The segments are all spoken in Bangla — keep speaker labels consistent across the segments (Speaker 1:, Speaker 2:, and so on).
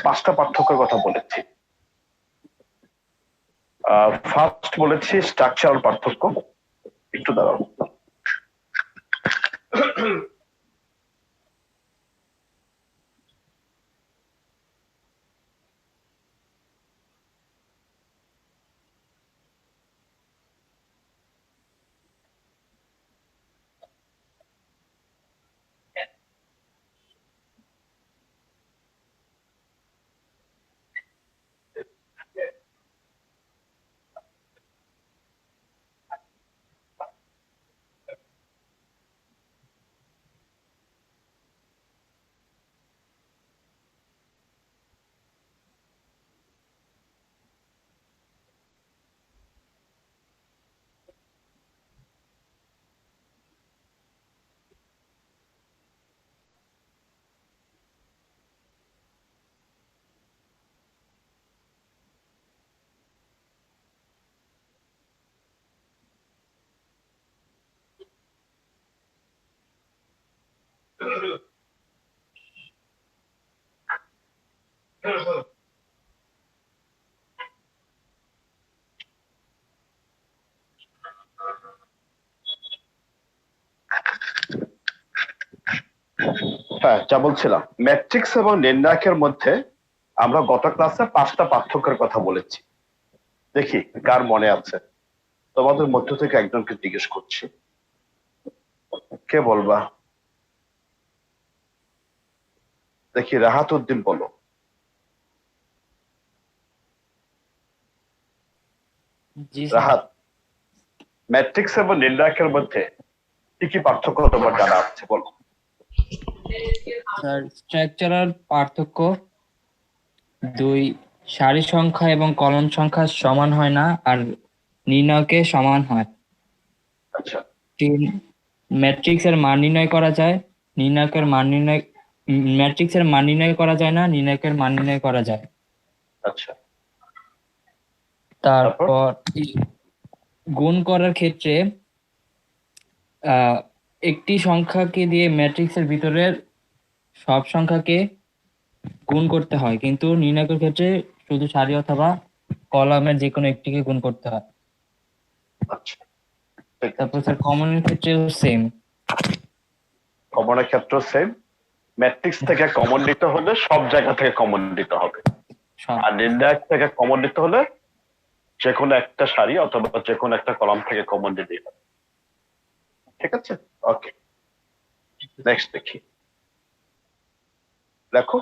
Speaker 1: 5টা পার্থক্যের কথা বলেছি। ফার্স্ট বলেছি স্ট্রাকচারাল পার্থক্য। একটু দাঁড়াও। হ্যাঁ, যা বলছিলাম, ম্যাট্রিক্স এবং নির্ণায়কের মধ্যে আমরা গত ক্লাসে 5টা পার্থক্যের কথা বলেছি। দেখি কার মনে আছে। তোমাদের মধ্য থেকে একজনকে জিজ্ঞেস করছি, কে বলবা? দেখি, রাহাত উদ্দিন বলো।
Speaker 2: জি স্যার।
Speaker 1: রাহাত, ম্যাট্রিক্স এবং নির্ণায়কের মধ্যে কি কি পার্থক্য তোমার জানা আছে বলো।
Speaker 2: স্যার, স্ট্রাকচারাল পার্থক্য 2, সারি সংখ্যা এবং কলাম সংখ্যা সমান হয় না আর নির্ণায়কে সমান হয়।
Speaker 1: আচ্ছা
Speaker 2: 3, ম্যাট্রিক্সের মান নির্ণয় করা যায়, নির্ণায়কের মান নির্ণয় ম্যাট্রিক্সের মান নির্ণয় করা যায় না, নির্ণায়কের মান নির্ণয় করা যায়।
Speaker 1: আচ্ছা,
Speaker 2: তারপর গুণ করার ক্ষেত্রে একটি সংখ্যাকে দিয়ে ম্যাট্রিক্সের ভিতরের সব সংখ্যাকে গুণ করতে হয়, কিন্তু নির্ণায়কের ক্ষেত্রে শুধু সারি অথবা কলামের যে কোনো একটিকে গুণ করতে হয়।
Speaker 1: আচ্ছা, ঠিক
Speaker 2: তারপর
Speaker 1: আছে।
Speaker 2: স্যার কমনের ক্ষেত্রেও সেম।
Speaker 1: কমনের ক্ষেত্র সেম। ম্যাট্রিক্স থেকে কমন নিতে হলে সব জায়গা থেকে কমন নিতে হবে, আর নির্ণায়ক থেকে কমন নিতে হলে যে কোনো একটা সারি অথবা যে কোনো একটা কলাম থেকে কমন নিতেই হবে। ঠিক আছে, ওকে। নেক্সট দেখি। দেখো,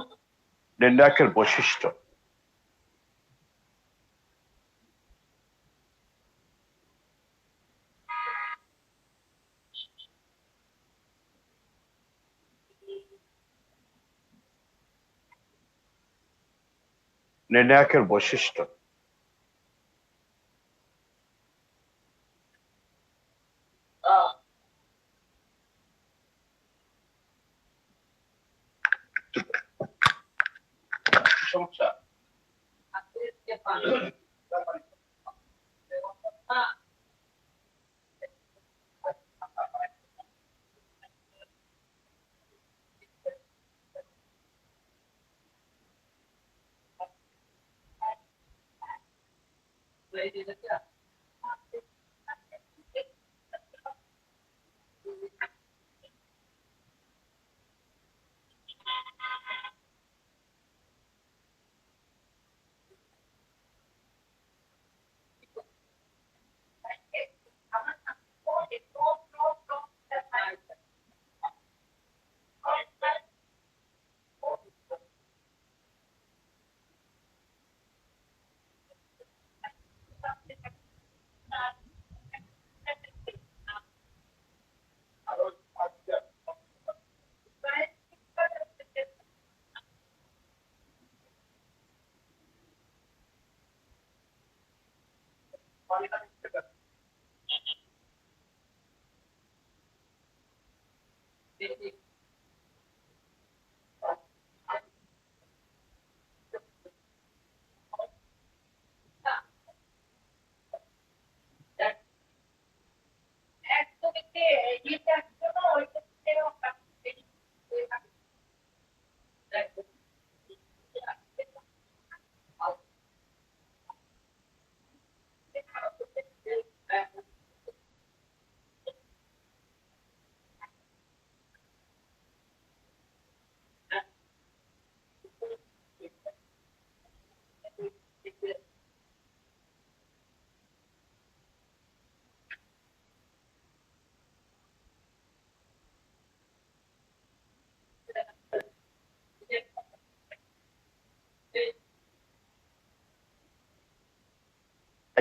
Speaker 1: নির্ণায়কের বৈশিষ্ট্য। নির্ণায়কের বৈশিষ্ট্য। সমস্যা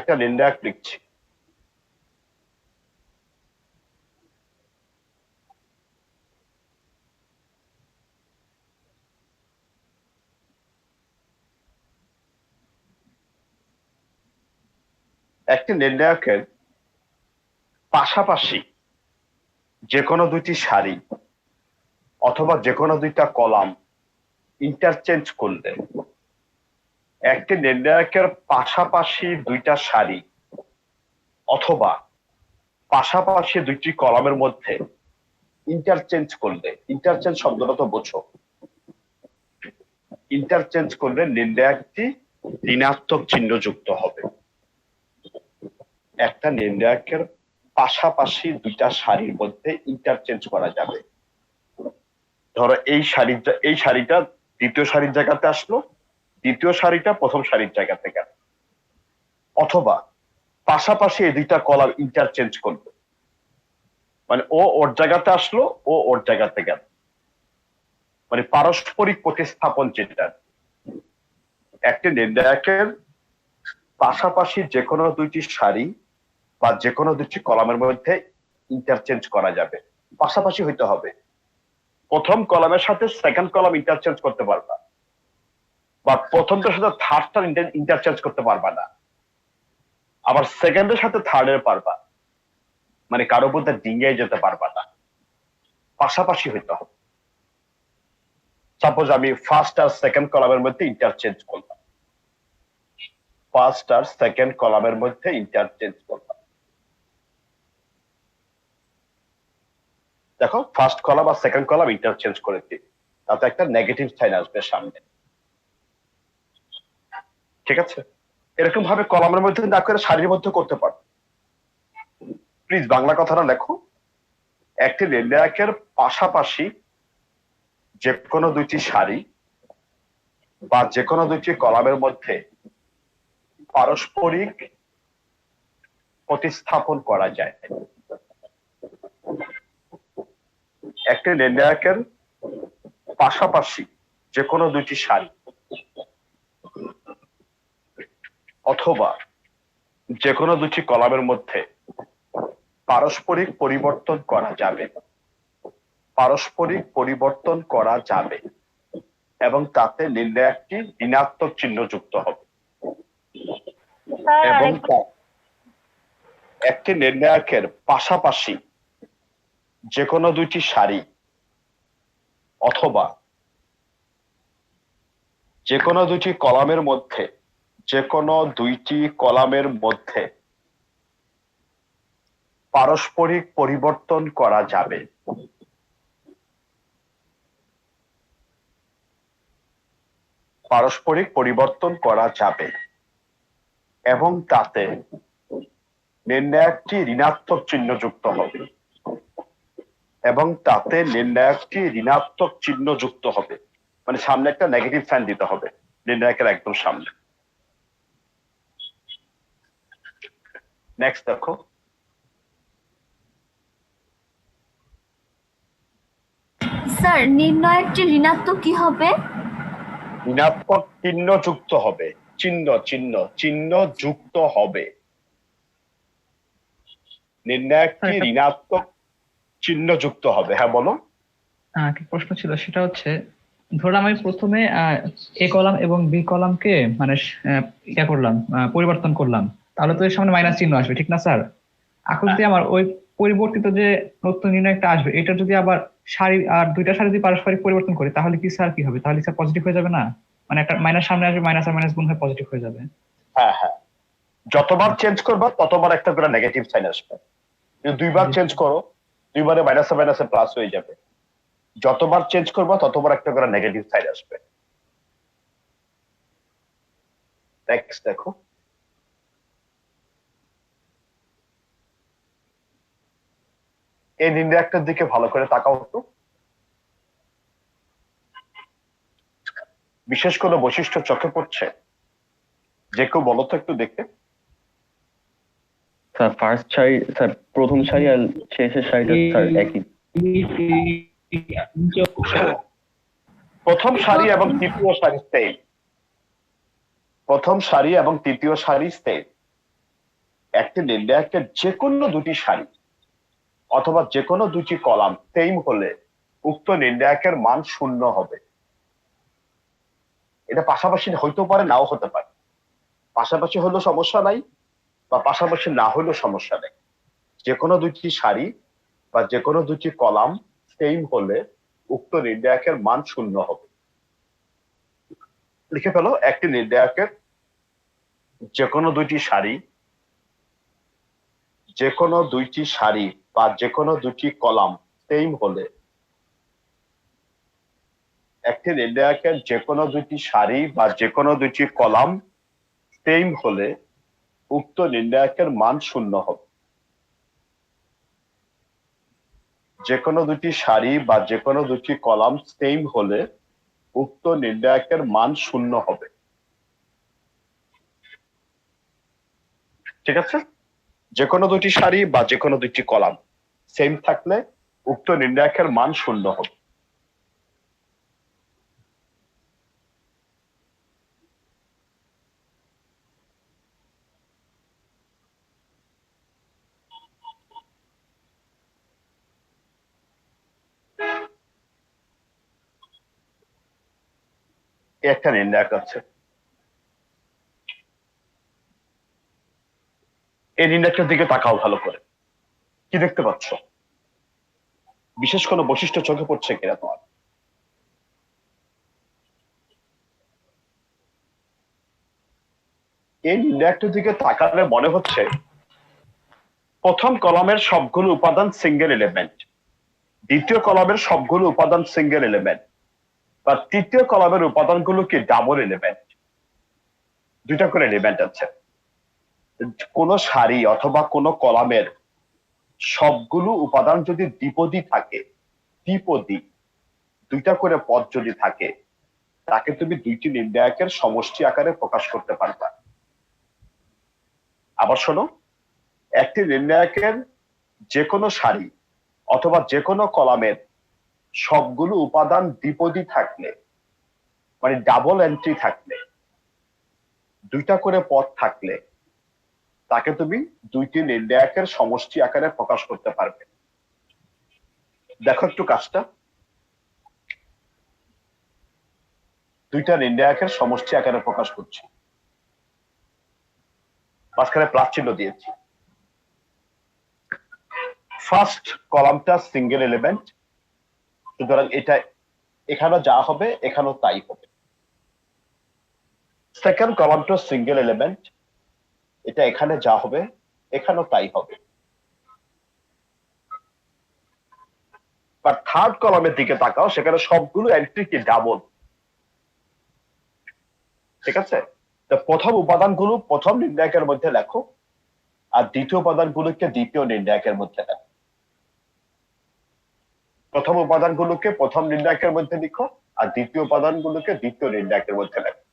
Speaker 1: একটা নির্ণায়ক লিখছি। একটি নির্ণায়কের পাশাপাশি যে কোনো দুইটি সারি অথবা যে কোনো দুইটা কলাম ইন্টারচেঞ্জ করলে, একটি নির্ণায়কের পাশাপাশি দুইটা সারি অথবা পাশাপাশি দুইটি কলামের মধ্যে ইন্টারচেঞ্জ করলে, ইন্টারচেঞ্জ শব্দটা তো বোঝো, ইন্টারচেঞ্জ করলে নির্ণায়কটি ঋণাত্মক চিহ্ন যুক্ত হবে। একটা নির্ণায়কের পাশাপাশি দুইটা সারির মধ্যে ইন্টারচেঞ্জ করা যাবে। ধরো এই সারিটা দ্বিতীয় সারির জায়গাতে আসলো, দ্বিতীয় সারিটা প্রথম সারির জায়গাতে গেল, অথবা পাশাপাশি এই দুইটা কলাম ইন্টারচেঞ্জ করলো, মানে ও ওর জায়গাতে আসলো, ও ওর জায়গাতে গেল, মানে পারস্পরিক প্রতিস্থাপন যেটা। একটি নির্ণায়কের পাশাপাশি যে কোনো দুইটি সারি বা যে কোনো দুইটি কলামের মধ্যে ইন্টারচেঞ্জ করা যাবে, পাশাপাশি হইতে হবে। প্রথম কলামের সাথে সেকেন্ড কলাম ইন্টারচেঞ্জ করতে পারবা, বা প্রথমটার সাথে থার্ডটা ইন্টারচেঞ্জ করতে পারবা না, আবার সেকেন্ডের সাথে থার্ডের পারবা, মানে কারো মধ্যে ডিঙ্গে যেতে পারবা না, পাশাপাশি হইতে হবে। সাপোজ আমি ফার্স্ট আর সেকেন্ড কলামের মধ্যে ইন্টারচেঞ্জ করলাম, ফার্স্ট আর সেকেন্ড কলামের মধ্যে ইন্টারচেঞ্জ করলাম। দেখো ফার্স্ট কলাম আর সেকেন্ড কলাম ইন্টারচেঞ্জ করেছি, তাতে একটা নেগেটিভ সাইন আসবে সামনে, ঠিক আছে? এরকম ভাবে কলামের মধ্যে না করে সারির মধ্যে করতে পারো। প্লিজ বাংলা কথাটা লেখো। একটি নির্ণায়কের পাশাপাশি যে কোনো দুইটি সারি বা যে কোনো দুইটি কলামের মধ্যে পারস্পরিক প্রতিস্থাপন করা যায়। একটি নির্ণায়কের পাশাপাশি যে কোনো দুইটি সারি অথবা যে কোনো দুটি কলামের মধ্যে পারস্পরিক পরিবর্তন করা যাবে, পারস্পরিক পরিবর্তন করা যাবে এবং তাতে নির্ণায়কটি ঋণাত্মক চিহ্ন যুক্ত হবে। এবং একটি নির্ণায়কের পাশাপাশি যে কোনো দুইটি সারি অথবা যে কোনো দুইটি কলামের মধ্যে, যে কোনো দুইটি কলামের মধ্যে পারস্পরিক পরিবর্তন করা যাবে, পারস্পরিক পরিবর্তন করা যাবে এবং তাতে নির্ণায়কটি ঋণাত্মক চিহ্ন যুক্ত হবে, এবং তাতে নির্ণায়কটি ঋণাত্মক চিহ্ন যুক্ত হবে, মানে সামনে একটা নেগেটিভ সাইন দিতে হবে নির্ণায়কের একদম সামনে। নেক্সট দেখো,
Speaker 3: স্যার নির্ণায়কটি ঋণাত্মক কি হবে?
Speaker 1: ঋণাত্মক চিহ্ন যুক্ত হবে, চিহ্ন চিহ্ন চিহ্ন যুক্ত হবে, নির্ণায়কটি ঋণাত্মক চিহ্ন যুক্ত হবে। হ্যাঁ বলো।
Speaker 4: কি প্রশ্ন ছিল সেটা হচ্ছে, ধরলাম আমি প্রথমে এ কলাম এবং বি কলামকে মানে ইয়া করলাম, পরিবর্তন করলাম, তাহলে তো এর সামনে মাইনাস চিহ্ন আসবে, ঠিক না স্যার? এখন যদি আমার ওই পরিবর্তিত যে নতুন নির্ণয়টা আসবে, এটা যদি আবার সারি আর দুইটা সারি যদি পারস্পরিক পরিবর্তন করি, তাহলে কি স্যার কি হবে? তাহলে স্যার পজিটিভ হয়ে যাবে না? মানে একটা মাইনাস সামনে আসবে, মাইনাস আর মাইনাস গুণ হয়ে পজিটিভ হয়ে যাবে।
Speaker 1: হ্যাঁ হ্যাঁ, যতবার চেঞ্জ করবা ততবার একটা করে নেগেটিভ সাইন আসবে। যদি দুইবার চেঞ্জ করো, দুইবারে মাইনাসে মাইনাসে প্লাস হয়ে যাবে। যতবার চেঞ্জ করবা ততবার একটা করে নেগেটিভ সাইন আসবে। নেক্সট দেখো, এই নির্ণায়কটার দিকে ভালো করে তাকাও তো। বিশেষ কোনো বৈশিষ্ট্য চোখে পড়ছে? যে কেউ বলো তো একটু দেখে।
Speaker 5: স্যার ফার্স্ট সারি, স্যার প্রথম সারি আর শেষের সারিটা স্যার একই।
Speaker 1: প্রথম সারি এবং তৃতীয় সারি সেম, প্রথম সারি এবং তৃতীয় সারি সেম, একটি নির্ণায়কের যে কোনো দুটি সারি অথবা যে কোনো দুটি কলাম সেম হলে উক্ত নির্ণায়কের মান 0 হবে। এটা পাশাপাশি হইতেও পারে, নাও হতে পারে। পাশাপাশি হলেও সমস্যা নাই, বা পাশাপাশি না হলেও সমস্যা নেই। যে কোনো দুটি সারি বা যে কোনো দুটি কলাম সেম হলে উক্ত নির্ণায়কের মান 0 হবে। লিখে ফেলো, একটি নির্ণায়কের যে কোনো দুইটি সারি বা যে কোনো দুটি কলাম সেম হলে, একটি নির্ণায়কের যে কোনো দুটি সারি বা যে কোনো দুটি কলাম সেম হলে উক্ত নির্ণায়কের মান 0 হবে। যে কোনো দুটি সারি বা যে কোনো দুটি কলাম সেম হলে উক্ত নির্ণায়কের মান 0 হবে। ঠিক আছে? যে কোনো দুটি সারি বা যে কোনো দুটি কলাম সেম থাকলে উক্ত নির্ণায়কের মান 0 হবে। একটা নির্ণায়ক আছে, এই নির্ণায়কটার দিকে তাকাও ভালো করে। কি দেখতে পাচ্ছ? বিশেষ কোনো বৈশিষ্ট্য চোখে পড়ছে কিনা তোমার? এই নির্ণায়কটার দিকে তাকালে মনে হচ্ছে প্রথম কলামের সবগুলো উপাদান সিঙ্গেল এলিমেন্ট, দ্বিতীয় কলামের সবগুলো উপাদান সিঙ্গেল এলিমেন্ট, বা তৃতীয় কলামের উপাদানগুলো কি ডাবল এলিমেন্ট। দুইটা করে এলিমেন্ট আছে। কোন সারি অথবা কোন কলামের সবগুলো উপাদান যদি দ্বিপদী থাকে, দ্বিপদী দুইটা করে পদ যদি থাকে, তাকে তুমি দুইটি নির্ণায়কের সমষ্টি আকারে প্রকাশ করতে পারবা। আবার শোনো, একটি নির্ণায়কের যে কোনো সারি অথবা যে কোনো কলামের সবগুলো উপাদান দ্বিপদী থাকলে, মানে ডাবল এন্ট্রি থাকলে, দুইটা করে পদ থাকলে, তাকে তুমি দুইটি নির্ণায়কের সমষ্টি আকারে প্রকাশ করতে পারবে। দেখো একটু কাজটা, দুইটা নির্ণায়কের সমষ্টি আকারে প্রকাশ করছি, মাঝখানে প্লাস চিহ্ন দিয়েছি। ফার্স্ট কলামটা সিঙ্গেল এলিমেন্ট, সুতরাং এটা এখানে যা হবে এখানেও তাই হবে। সেকেন্ড কলামটা সিঙ্গেল এলিমেন্ট, এটা এখানে যা হবে এখানেও তাই হবে। থার্ড কলামের দিকে তাকাও, সেখানে সবগুলো এন্ট্রি কি ডাবল। ঠিক আছে? তো প্রথম উপাদানগুলো প্রথম নির্ণায়কের মধ্যে লেখো, আর দ্বিতীয় উপাদানগুলোকে দ্বিতীয় নির্ণায়কের মধ্যে লেখো। প্রথম উপাদানগুলোকে প্রথম নির্ণায়কের মধ্যে লিখো, আর দ্বিতীয় উপাদানগুলোকে দ্বিতীয় নির্ণায়কের মধ্যে লেখো।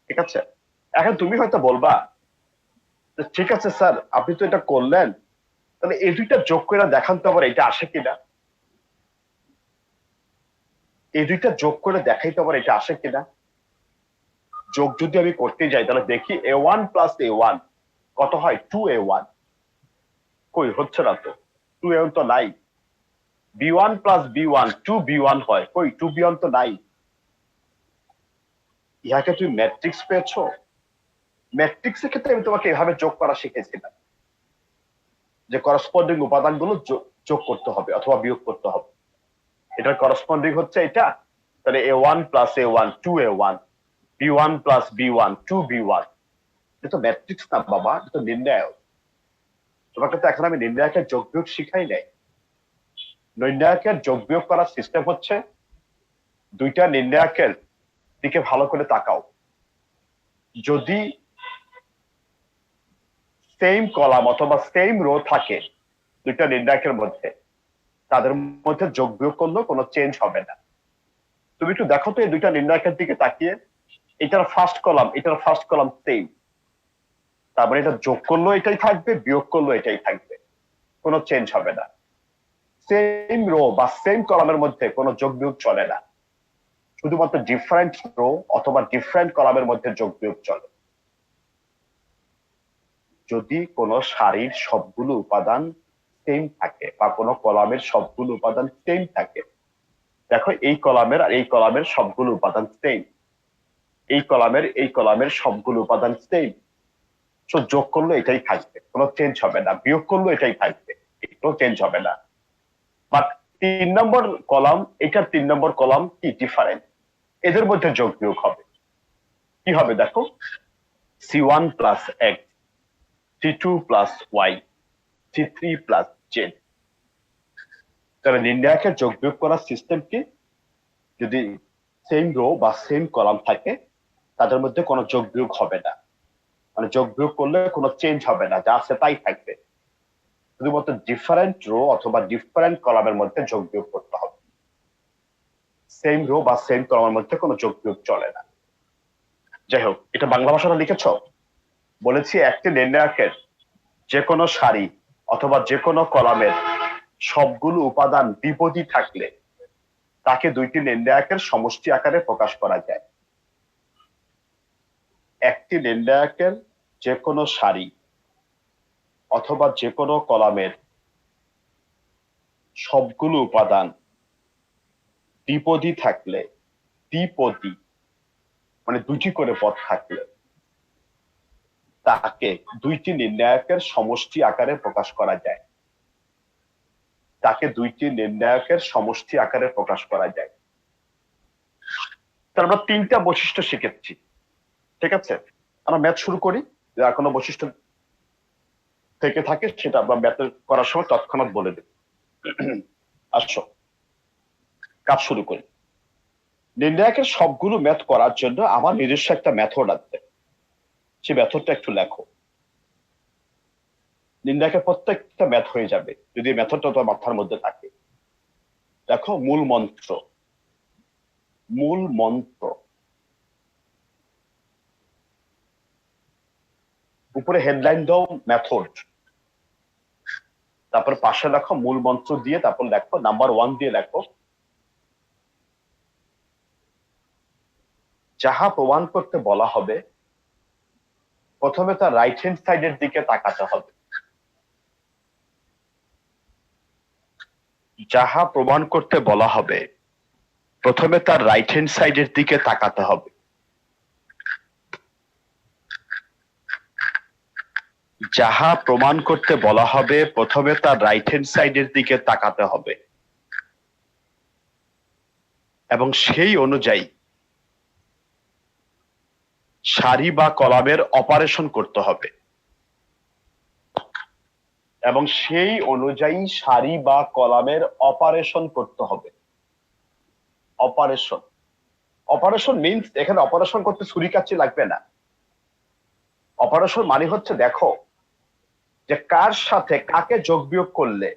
Speaker 1: ঠিক আছে? এখন তুমি হয়তো বলবা, ঠিক আছে স্যার, আপনি তো এটা করলেন, তাহলে এই দুইটা যোগ করে দেখান তো আবার এটা আসে কিনা। এই দুইটা যোগ করে দেখাই তো আবার এটা আসে কিনা। যোগ যদি আমি করতে যাই, তাহলে দেখি a1 প্লাস a1 কত হয়? 2a1। কই, হচ্ছে না তো, 2a1 তো নাই। b1 প্লাস b1 2b1 হয়, কই 2b1 তো নাই। ইহাকে তুমি ম্যাট্রিক্স পেয়েছো? ম্যাট্রিক্সের ক্ষেত্রে আমি তোমাকে এভাবে যোগ করা শিখেছিলাম, যে করসপন্ডিং উপাদানগুলো যোগ করতে হবে অথবা বিয়োগ করতে হবে। এটার করসপন্ডিং হচ্ছে এটা, তাহলে a1 plus a1 2a1, b1 plus b1 2b1। এটা তো ম্যাট্রিক্স না বাবা, এটা তো নির্ণায়ক। তোমাকে তো এখন আমি নির্ণায়কের যোগ বিয়োগ শিখাই নাই। নির্ণায়কের যোগ বিয়োগ করার সিস্টেম হচ্ছে, দুইটা নির্ণায়কের দিকে ভালো করে তাকাও। যদি সেম কলাম অথবা সেম রো থাকে দুইটা নির্ণায়কের মধ্যে, তাদের মধ্যে যোগ বিয়োগ করলেও কোনো চেঞ্জ হবে না। তুমি একটু দেখো তো এই দুইটা নির্ণায়কের দিকে তাকিয়ে, এটার ফার্স্ট কলাম এটার ফার্স্ট কলাম সেম, তার মানে এটা যোগ করলেও এটাই থাকবে, বিয়োগ করলেও এটাই থাকবে, কোনো চেঞ্জ হবে না। সেম রো বা সেম কলামের মধ্যে কোনো যোগ বিয়োগ চলে না, শুধুমাত্র ডিফারেন্ট রো অথবা ডিফারেন্ট কলামের মধ্যে যোগ বিয়োগ চলে। যদি কোনো সারির সবগুলো উপাদান সেম থাকে বা কোনো কলামের সবগুলো উপাদান সেম থাকে, দেখো এই কলামের আর এই কলামের সবগুলো উপাদান সেম, এই কলামের সবগুলো উপাদান সেম, তো যোগ করলে এটাই থাকবে, কোনো চেঞ্জ হবে না, বিয়োগ করলে এটাই থাকবে, একটু চেঞ্জ হবে না। বাট 3 নম্বর কলাম, এটার 3 নম্বর কলাম কি ডিফারেন্ট, এদের মধ্যে যোগ বিয়োগ হবে। কি হবে দেখো, C1 plus X, C2 plus Y, C3 plus Z. তাহলে নির্ণায়কের যোগ বিয়োগ করার সিস্টেম কি, যদি সেম রো বা সেম কলাম থাকে তাদের মধ্যে কোনো যোগ বিয়োগ হবে না, মানে যোগ বিয়োগ করলে কোনো চেঞ্জ হবে না, যা আছে তাই থাকবে। শুধুমাত্র ডিফারেন্ট রো অথবা ডিফারেন্ট কলামের মধ্যে যোগ বিয়োগ করতে হবে, সেম রো বা সেম কলামের মধ্যে কোনো যোগ বিয়োগ চলে না। যাই হোক, এটা বাংলা ভাষাটা লিখেছ। বলেছি একটি নির্ণায়কের যে কোনো সারি অথবা যে কোনো কলামের সবগুলো উপাদান দ্বিপদী থাকলে তাকে দুইটি নির্ণায়কের সমষ্টি আকারে প্রকাশ করা যায়। একটি নির্ণায়কের যে কোনো সারি অথবা যে কোনো কলামের সবগুলো উপাদান দ্বিপদী থাকলে, দ্বিপদী মানে দুটি করে পদ থাকলে তাকে দুইটি নির্ণায়কের সমষ্টি আকারে প্রকাশ করা যায়, তাকে দুইটি নির্ণায়কের সমষ্টি আকারে প্রকাশ করা যায়। তার আমরা 3টা বৈশিষ্ট্য শিখেছি, ঠিক আছে? আমরা ম্যাথ শুরু করি, যার কোনো বৈশিষ্ট্য থেকে থাকে সেটা আমরা ম্যাথ করার সময় তৎক্ষণাৎ বলে দেব। আসো কাজ শুরু করি। নির্ণায়কের সবগুলো ম্যাথ করার জন্য আমার নিজস্ব একটা মেথড আছে, সে মেথডটা একটু লেখো। নির্ণায়কের প্রত্যেকটা ম্যাথ হয়ে যাবে যদি মেথডটা তোমার মাথার মধ্যে থাকে। দেখো, মূল মন্ত্র, মূল মন্ত্র উপরে হেডলাইন দাও মেথড, তারপর পাশে লেখো মূল মন্ত্র দিয়ে, তারপর লেখো নাম্বার 1 দিয়ে লেখো যাহা প্রমাণ করতে বলা হবে প্রথমে তার রাইট হ্যান্ড সাইডের দিকে তাকাতে হবে। যাহা প্রমাণ করতে বলা হবে প্রথমে তার রাইট হ্যান্ড সাইডের দিকে তাকাতে হবে। যাহা প্রমাণ করতে বলা হবে প্রথমে তার রাইট হ্যান্ড সাইডের দিকে তাকাতে হবে এবং সেই অনুযায়ী সারি বা কলামের অপারেশন করতে হবে, এবং সেই অনুযায়ী সারি বা কলামের অপারেশন করতে হবে। অপারেশন, অপারেশন মিন্স এখানে অপারেশন করতে ছুরি কাঁচি লাগবে না। অপারেশন মানে হচ্ছে দেখো যে কার সাথে কাকে যোগ বিয়োগ করলে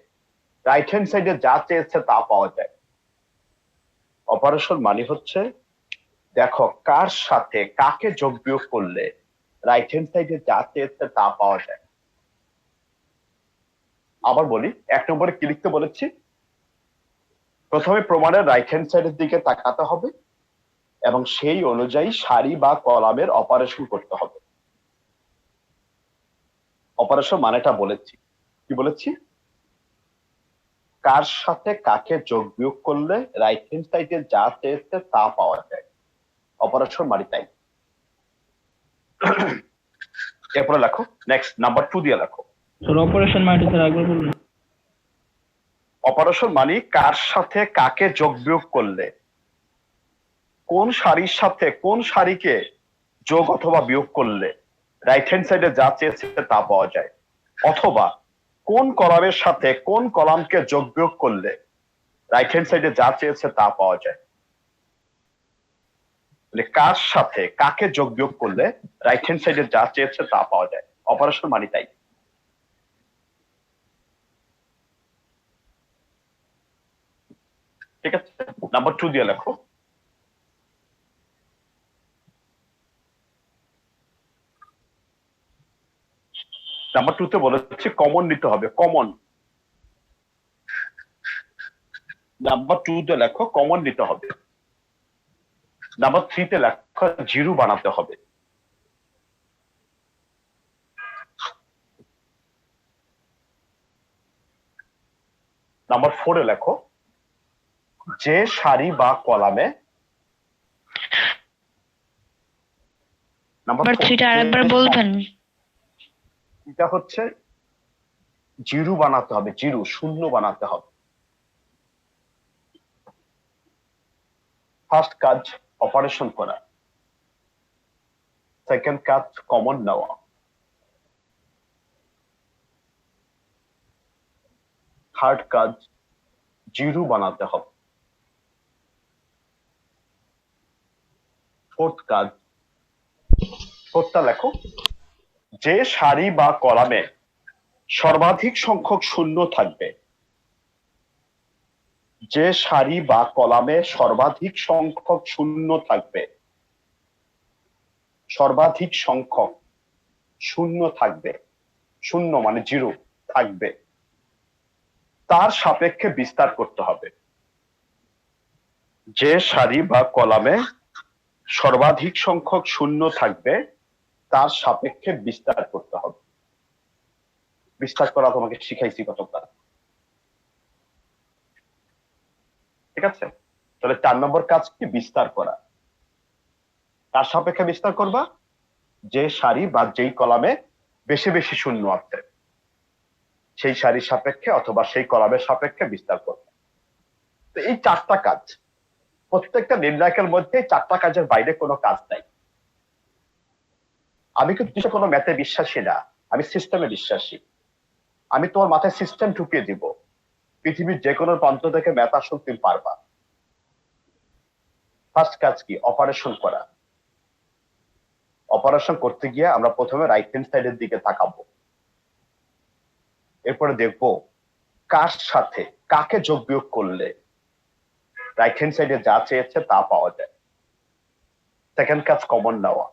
Speaker 1: রাইট হ্যান্ড সাইডে যা চেয়েছে তা পাওয়া যায়। অপারেশন মানে হচ্ছে দেখো কার সাথে কাকে যোগ বিয়োগ করলে রাইট হ্যান্ড সাইডে যা চেয়েছে তা পাওয়া যায়। আবার বলি, 1 নম্বরে কি লিখতে বলেছি, প্রথমে প্রমাণের রাইট হ্যান্ড সাইডের দিকে তাকাতে হবে এবং সেই অনুযায়ী সারি বা কলামের অপারেশন করতে হবে। অপারেশন মানেটা বলেছি, কি বলেছি, কার সাথে কাকে যোগ বিয়োগ করলে রাইট হ্যান্ড সাইডে যা চেয়েছে তা পাওয়া যায়। অপারেশন মানে তাই। এরপরে লেখো, নেক্সট নাম্বার 2 দিয়ে লেখো।
Speaker 2: অপারেশন মানে স্যার একবার বলুন।
Speaker 1: অপারেশন মানে কার সাথে কাকে যোগ বিয়োগ করলে, কোন সারির সাথে কোন সারিকে যোগ অথবা বিয়োগ করলে রাইট হ্যান্ড সাইডে যা চেয়েছে তা পাওয়া যায়, অথবা কোন কলামের সাথে কোন কলামকে যোগ বিয়োগ করলে রাইট হ্যান্ড সাইডে যা চেয়েছে তা পাওয়া যায়। কার সাথে কাকে যোগ বিয়োগ করলে রাইট হ্যান্ড সাইডে যা চেয়েছে তা পাওয়া যায়। অপারেশন মানে তাই। ঠিক আছে, নাম্বার 2 দিয়ে লেখো। নাম্বার 2 তে বলেছি কমন নিতে হবে, কমন। নাম্বার 2 তে লেখো কমন নিতে হবে। নাম্বার 3 তে লেখো জিরো বানাতে হবে। নাম্বার 4 এ লেখো যে সারি বা কলামে নাম্বার
Speaker 6: নাম্বার 3টা আরেকবার বলবেন?
Speaker 1: এটা হচ্ছে জিরো বানাতে হবে, জিরো শূন্য বানাতে হবে। ফার্স্ট কাজ অপারেশন করা, সেকেন্ড কাজ কমন নেওয়া, থার্ড কাজ জিরো বানাতে হবে, ফোর্থ কাজ, ফোর্থটা লেখো যে সারি বা কলামে সর্বাধিক সংখ্যক শূন্য থাকবে, যে সারি বা কলামে সর্বাধিক সংখ্যক শূন্য থাকবে, সর্বাধিক সংখ্যক শূন্য থাকবে, শূন্য মানে জিরো থাকবে, তার সাপেক্ষে বিস্তার করতে হবে। যে সারি বা কলামে সর্বাধিক সংখ্যক শূন্য থাকবে তার সাপেক্ষে বিস্তার করতে হবে। বিস্তার করা তোমাকে শিখাইছি কতবার, ঠিক আছে? তাহলে 4 নম্বর কাজ কি? বিস্তার করা। তার সাপেক্ষে বিস্তার করবা যে সারি বা যেই কলামে বেশি বেশি শূন্য আছে সেই সারির সাপেক্ষে অথবা সেই কলামের সাপেক্ষে বিস্তার করবে। তো এই 4টা কাজ, প্রত্যেকটা নির্ণায়কের মধ্যে 4টা কাজের বাইরে কোনো কাজ নাই। আমি কিন্তু কোনো ম্যাথে বিশ্বাসী না, আমি সিস্টেমে বিশ্বাসী। আমি তোমার মাথায় সিস্টেম ঢুকিয়ে দিব, পৃথিবীর যে কোনো প্রান্ত থেকে ম্যাথ আসুক তুমি পারবা। ফার্স্ট কাজ কি? অপারেশন করা। অপারেশন করতে গিয়ে আমরা প্রথমে রাইট হ্যান্ড সাইডের দিকে তাকাবো, এরপরে দেখবো কার সাথে কাকে যোগ বিয়োগ করলে রাইট হ্যান্ড সাইডে যা চেয়েছে তা পাওয়া যায়। সেকেন্ড কাজ কমন নেওয়া,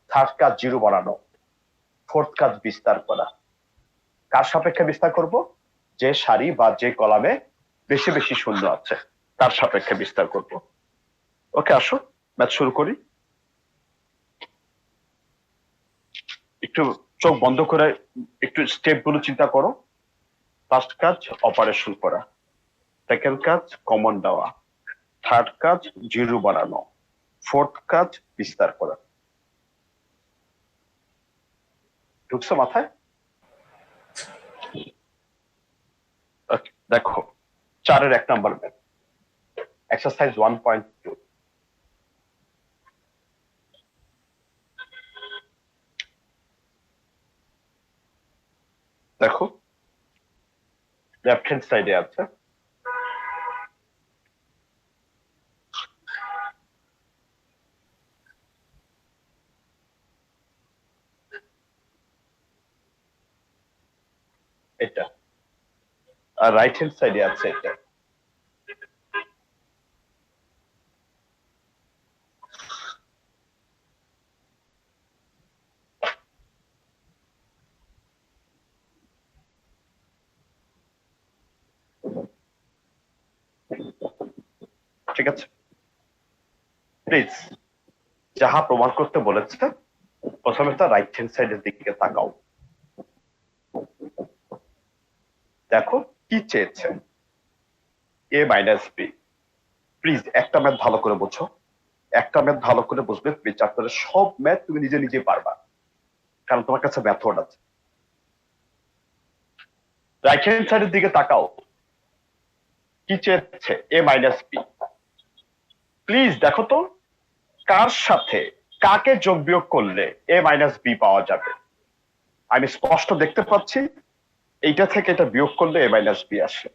Speaker 1: থার্ড কাজ জিরো বানানো, ফোর্থ কাজ বিস্তার করা। কার সাপেক্ষে বিস্তার করব? যে সারি বা যে কলামে বেশি বেশি শূন্য আছে তার সাপেক্ষে বিস্তার করব। ওকে, আসো ম্যাথ শুরু করি। একটু চোখ বন্ধ করে একটু স্টেপ গুলো চিন্তা করো। ফার্স্ট কাজ অপারেশন করা, সেকেন্ড কাজ কমন দেওয়া, থার্ড কাজ জিরো বানানো, ফোর্থ কাজ বিস্তার করা। ঢুকছে মাথায়? Okay, দেখো 4-এর 1 নাম্বার ম্যাথ, এক্সারসাইজ 1.2। দেখো লেফট হ্যান্ড সাইডে আছে এটা, আর রাইট হ্যান্ড সাইডে আছে এটা। ঠিক আছে, প্লিজ যাহা প্রমাণ করতে বলেছে প্রথমে তার রাইট হ্যান্ড সাইডের দিকে তাকাও। দেখো কি চেয়েছে, a মাইনাস বি। প্লিজ একটা ম্যাথ ভালো করে বুঝো, একটা ম্যাথ ভালো করে বুঝবে তুমি চ্যাপ্টারের সব ম্যাথ তুমি নিজে নিজে পারবা, কারণ তোমার কাছে মেথড আছে। রাইট হ্যান্ড সাইডের দিকে তাকাও, কি চেয়েছে? a minus B. প্লিজ দেখো তো কার সাথে কাকে যোগ বিয়োগ করলে a মাইনাস বি পাওয়া যাবে। আমি স্পষ্ট দেখতে পাচ্ছি এইটা থেকে এটা বিয়োগ করলে a মাইনাস বি আসে,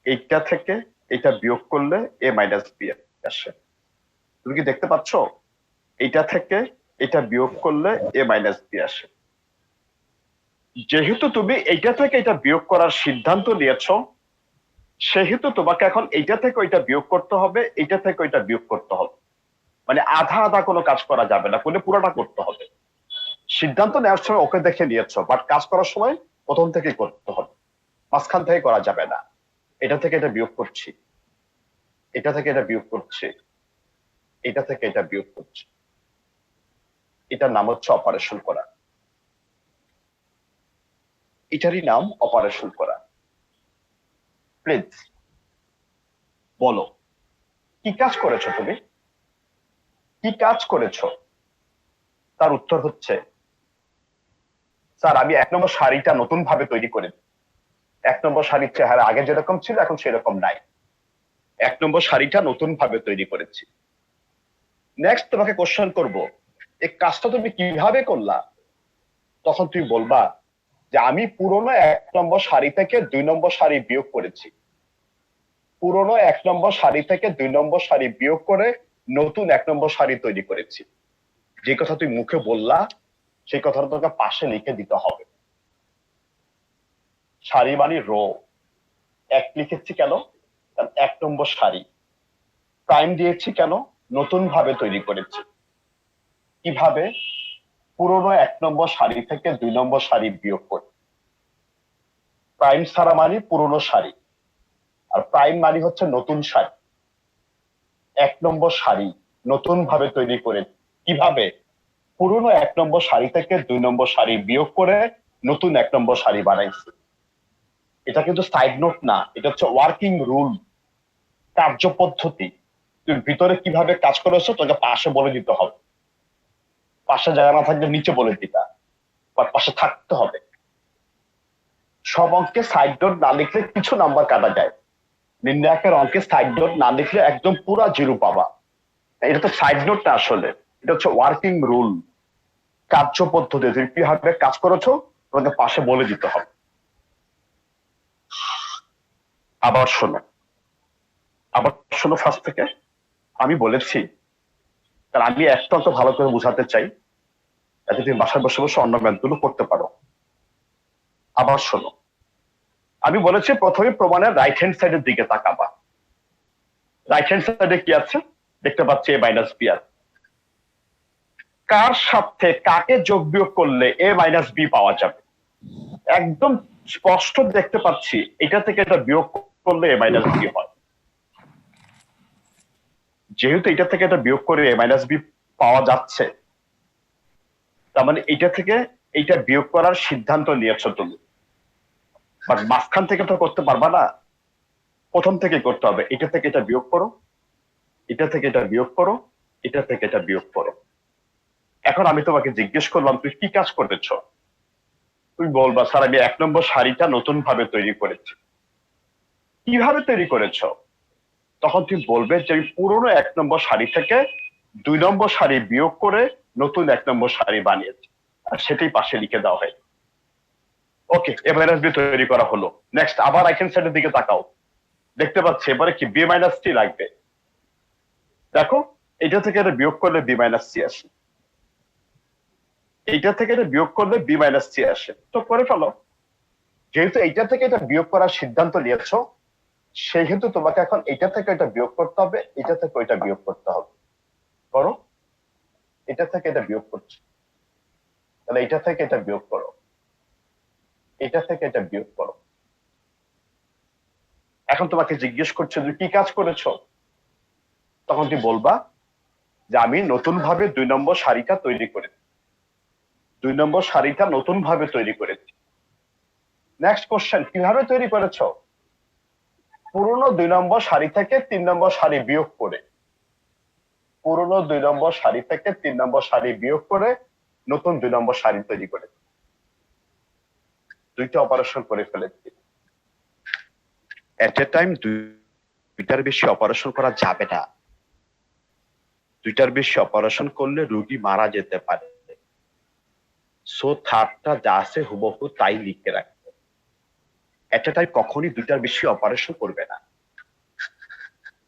Speaker 1: এইটা থেকে এটা বিয়োগ করলে a মাইনাস বি আসে। তুমি কি দেখতে পাচ্ছ? এইটা থেকে এটা বিয়োগ করলে a মাইনাস বি আসে। যেহেতু তুমি এইটা থেকে এটা বিয়োগ করার সিদ্ধান্ত নিয়েছো, সেহেতু তোমাকে এখন এইটা থেকে ওইটা বিয়োগ করতে হবে, এইটা থেকে ওইটা বিয়োগ করতে হবে। মানে আধা আধা কোনো কাজ করা যাবে না, কোনো পুরোটা করতে হবে। সিদ্ধান্ত নেওয়ার সময় ওকে দেখে নিয়েছো, বাট কাজ করার সময় প্রথম থেকে করতে হবে, মাঝখান থেকে করা যাবে না। এটা থেকে এটা বিয়োগ করছি, এটা থেকে এটা বিয়োগ করছি, এটা থেকে এটা বিয়োগ করছি। এটার নাম হচ্ছে অপারেশন করা, এটারই নাম অপারেশন করা। প্লিজ বলো, কি কাজ করেছো তুমি? কি কাজ করেছো? তার উত্তর হচ্ছে, স্যার আমি 1 নম্বর শাড়িটা নতুন ভাবে তৈরি করেছি। 1 নম্বর শাড়ির চেহারা আগে যেরকম ছিল এখন সেরকম নাই। 1 নম্বর শাড়িটা নতুন ভাবে তৈরি করেছি। নেক্সট তোমাকে কোশ্চেন করব, এই কাজটা তুমি কিভাবে করলা? তখন তুমি বলবা যে আমি পুরনো 1 নম্বর শাড়ি থেকে 2 নম্বর শাড়ি বিয়োগ করেছি। পুরনো 1 নম্বর শাড়ি থেকে 2 নম্বর শাড়ি বিয়োগ করে নতুন 1 নম্বর শাড়ি তৈরি করেছি। যে কথা তুই মুখে বললা সেই কথাটা তোকে পাশে লিখে দিতে হবে। শাড়ি মানে রো, 1 লিখেছি কেন? কারণ 1 নম্বর শাড়ি। প্রাইম দিয়েছি কেন? নতুন ভাবে তৈরি করেছি। কিভাবে? পুরনো 1 নম্বর শাড়ি থেকে 2 নম্বর শাড়ি বিয়োগ করে। প্রাইম ছাড়া মানে পুরনো শাড়ি, আর প্রাইম মানে হচ্ছে নতুন শাড়ি। 1 নম্বর শাড়ি নতুন ভাবে তৈরি করে। কিভাবে? পুরনো 1 নম্বর শাড়ি থেকে 2 নম্বর শাড়ি বিয়োগ করে নতুন 1 নম্বর শাড়ি বানাইছি। এটা কিন্তু সাইড নোট না, এটা হচ্ছে ওয়ার্কিং রুল, কার্য পদ্ধতি। তুমি ভিতরে কিভাবে কাজ করেছো তোকে পাশে বলে দিতে হবে। পাশে জায়গা না থাকলে নিচে বলে দিতা, বাট পাশে থাকতে হবে। সব অঙ্কে সাইড নোট না লিখলে কিছু নাম্বার কাটা যায়। নির্ণায়কের অঙ্কে সাইড নোট না লিখলে একদম পুরা জিরো পাবা। এটা তো সাইড নোট না, আসলে এটা হচ্ছে ওয়ার্কিং রুল, কার্য পদ্ধতি। তুমি কিভাবে কাজ করেছো তোমাকে পাশে বলে দিতে হবে। আবার শোনো, আবার শোনো ফার্স্ট থেকে। আমি বলেছি, কারণ আমি একটা অঙ্ক ভালো করে বোঝাতে চাই যাতে তুমি বাসায় বসে বসে অন্য ম্যাথগুলো করতে পারো। আবার শোনো, আমি বলেছি প্রথমে প্রমাণের রাইট হ্যান্ড সাইডের দিকে তাকাবা। রাইট হ্যান্ড সাইডে কি আছে দেখতে পাচ্ছি? এ মাইনাস বি আছে। কার সাথে কাকে যোগ বিয়োগ করলে এ মাইনাস বি পাওয়া যাবে? একদম স্পষ্ট দেখতে পাচ্ছি এটা থেকে এটা বিয়োগ করলে এ মাইনাস বি হয়। যেহেতু এটা থেকে এটা বিয়োগ করে এ মাইনাস বি পাওয়া যাচ্ছে, তার মানে এটা থেকে এইটা বিয়োগ করার সিদ্ধান্ত নিয়েছো তুমি। বাট মাঝখান থেকে তো করতে পারবা না, প্রথম থেকে করতে হবে। এটা থেকে এটা বিয়োগ করো, এটা থেকে এটা বিয়োগ করো, এটা থেকে এটা বিয়োগ করো। এখন আমি তোমাকে জিজ্ঞেস করলাম তুই কি কাজ করেছো? তুমি বলবা স্যার আমি 1 নম্বর শাড়িটা নতুন ভাবে তৈরি করেছি। কিভাবে তৈরি করেছো? তখন তুমি বলবে যে আমি পুরনো 1 নম্বর শাড়ি থেকে 2 নম্বর শাড়ি বিয়োগ করে নতুন 1 নম্বর শাড়ি বানিয়েছি, আর সেটাই পাশে লিখে দেওয়া হয়। ওকে, এবার বি তৈরি করা হলো। নেক্সট আবার রাইট হ্যান্ড সাইডের দিকে তাকাও, দেখতে পাচ্ছি এবারে কি বি মাইনাস টি লাগবে। দেখো এটা থেকে এটা বিয়োগ করলে বি মাইনাস সি আসে, এইটা থেকে এটা বিয়োগ করলে বি মাইনাস সি আসে। তো করে ফেলো। যেহেতু এইটা থেকে এটা বিয়োগ করার সিদ্ধান্ত নিয়েছো, সেহেতু তোমাকে এখন এটা থেকে এটা বিয়োগ করতে হবে, এটা থেকে ওইটা বিয়োগ করতে হবে। করো, এটা থেকে এটা বিয়োগ করছো, তাহলে এটা থেকে এটা বিয়োগ করো, এটা থেকে এটা বিয়োগ করো। এখন তোমাকে জিজ্ঞেস করছে তুমি কি কাজ করেছো? তখন তুমি বলবা যে আমি নতুন ভাবে 2 নম্বর শাড়িটা তৈরি করেছি। 2 নম্বর শাড়িটা নতুন ভাবে তৈরি করেছি। নেক্সট কোশ্চেন, কিভাবে তৈরি করেছো? পুরনো 2 নম্বর শাড়ি থেকে 3 নম্বর শাড়ি বিয়োগ করে। পুরনো 2 নম্বর শাড়ি থেকে 3 নম্বর শাড়ি বিয়োগ করে নতুন 2 নম্বর শাড়ি তৈরি করে। দুইটা অপারেশন করে ফেলেছি। এট এ টাইম দুইটার বেশি অপারেশন করা যাবে না। দুইটার বেশি অপারেশন করলে রোগী মারা যেতে পারে। সো থার্ডটা যা আছে হুবহু তাই লিখে রাখবে। এট এ টাইম কখনই দুইটার বেশি অপারেশন করবে না।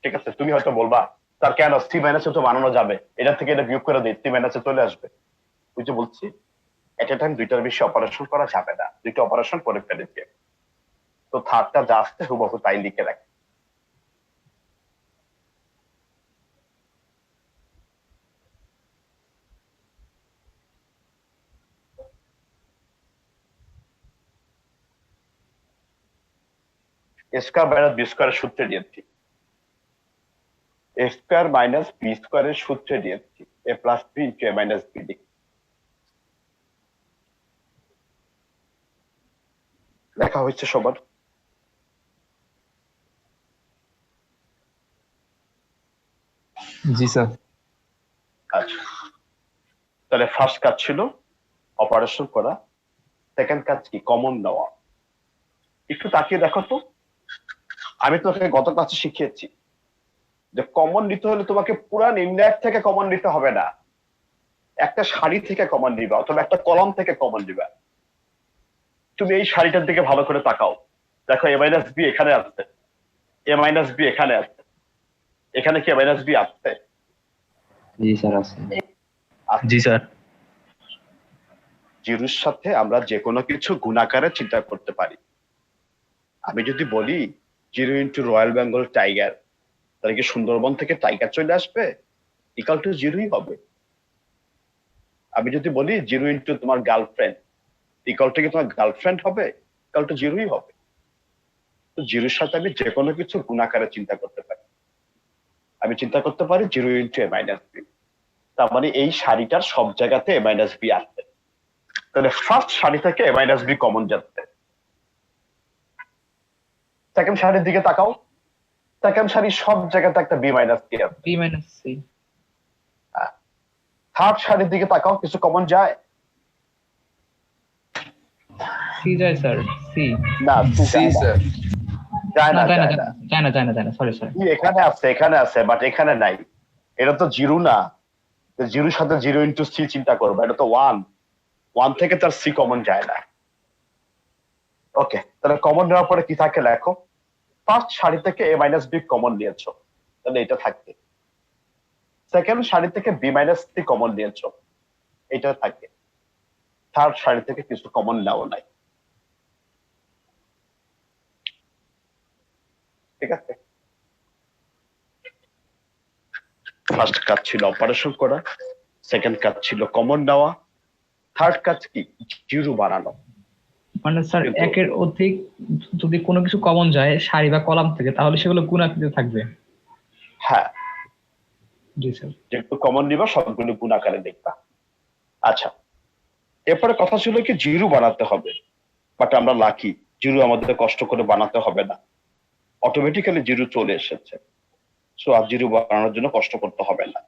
Speaker 1: ঠিক আছে? তুমি হয়তো বলবা তার কেন সি মাইনাসে তো বানানো যাবে, এটা থেকে এটা বিয়োগ করে দিই, সি মাইনাসে চলে আসবে। বুঝতে বলছি এট এ টাইম দুইটার বেশি অপারেশন করা যাবে না, দুইটা অপারেশন করে ফেলেছে। তো থার্ডটা যা আসছে হুবহু তাই লিখে রাখবে। এ স্কয়ার মাইনাস বি স্কয়ারের সূত্রে দিয়েছি, এ স্কয়ার মাইনাস বি স্কয়ারের সূত্রে দিয়েছি এ প্লাস বি ইন্টু এ মাইনাস বি লেখা হয়েছে সবার।
Speaker 4: জি স্যার।
Speaker 1: আচ্ছা, তাহলে ফার্স্ট কাজ ছিল অপারেশন করা, সেকেন্ড কাজ কি কমন নেওয়া। একটু তাকিয়ে দেখো তো, আমি তোমাকে গত ক্লাসে শিখিয়েছি যে কমন নিতে হলে তোমাকে পুরা নির্ণায়ক থেকে কমন নিতে হবে না, একটা সারি থেকে কমন নিবা অথবা একটা কলাম থেকে কমন নিবা। তুমি এই সারিটার দিকে ভালো করে তাকাও, দেখো এ মাইনাস বি এখানে আসছে, এ মাইনাস বি এখানে আসছে, এখানে কি এ মাইনাস বি আসছে?
Speaker 2: জি স্যার আছে।
Speaker 4: জি স্যার।
Speaker 1: জিরোর সাথে আমরা যে কোনো কিছু গুণাকারে চিন্তা করতে পারি। আমি যদি বলি 0 × রয়্যাল বেঙ্গল টাইগার, তাহলে কি সুন্দরবন থেকে টাইগার চলে আসবে? ইকাল টু 0ই হবে। আমি যদি বলি 0 × তোমার গার্লফ্রেন্ড, ইকাল টু কি তোমার গার্লফ্রেন্ড হবে? ইকাল টু 0ই হবে। তো জিরোর সাথে আমি যে কোনো কিছু গুণাকারে চিন্তা করতে পারি। আমি চিন্তা করতে পারি 0 × a-b, তার মানে এই সারিটার সব জায়গাতে a-b আসবে। তাহলে ফার্স্ট সারি থেকে a-b কমন যাচ্ছে। সেকেন্ড সারির দিকে তাকাও, সেকেন্ড সারি সব জায়গাতে একটা b-c আছে।
Speaker 4: B minus C.
Speaker 1: থার্ড সারির দিকে তাকাও, কিছু কমন যায়?
Speaker 4: সি যায় স্যার, সি।
Speaker 1: না,
Speaker 6: সি স্যার।
Speaker 1: যায়
Speaker 4: না
Speaker 1: না,
Speaker 4: যায় না,
Speaker 1: যায় না।
Speaker 4: যায় না, যায় না, যায় না, সরি সরি।
Speaker 1: এখানে আছে, এখানে আছে, বাট এখানে নাই। এটা তো জিরো না, জিরোর সাথে 0 × c চিন্তা করবো, এটা তো 1, 1 থেকে তার সি কমন যায় না। ওকে, তাহলে কমন নেওয়ার পরে কি থাকে লেখো। ফার্স্ট সারি থেকে a-b কমন নিয়েছো, তাহলে এটা থাকবে। সেকেন্ড সারি থেকে b-c কমন নিয়েছো, এটা থাকবে। থার্ড সারি থেকে কিছু কমন নেওয়া নাই। ঠিক আছে, ফার্স্ট কাজ ছিল অপারেশন করা, সেকেন্ড কাজ ছিল কমন নেওয়া, থার্ড কাজ কি জিরো বানানো।
Speaker 4: মানে স্যার
Speaker 1: কিন্তু-
Speaker 4: একের অধিক যদি কোনো কিছু কমন যায় সারি বা কলাম থেকে, তাহলে সেগুলো গুণাকৃত থাকবে।
Speaker 1: হ্যাঁ,
Speaker 4: জি স্যার।
Speaker 1: যেহেতু কমন নিবা সবগুলো গুণ আকারে দেখবা। আচ্ছা, এরপরে কথা ছিল কি জিরো বানাতে হবে, বাট আমরা লাকি, জিরো আমাদের কষ্ট করে বানাতে হবে না, অটোমেটিক্যালি জিরো চলে এসেছে। সো আর জিরো বানানোর জন্য কষ্ট করতে হবে না,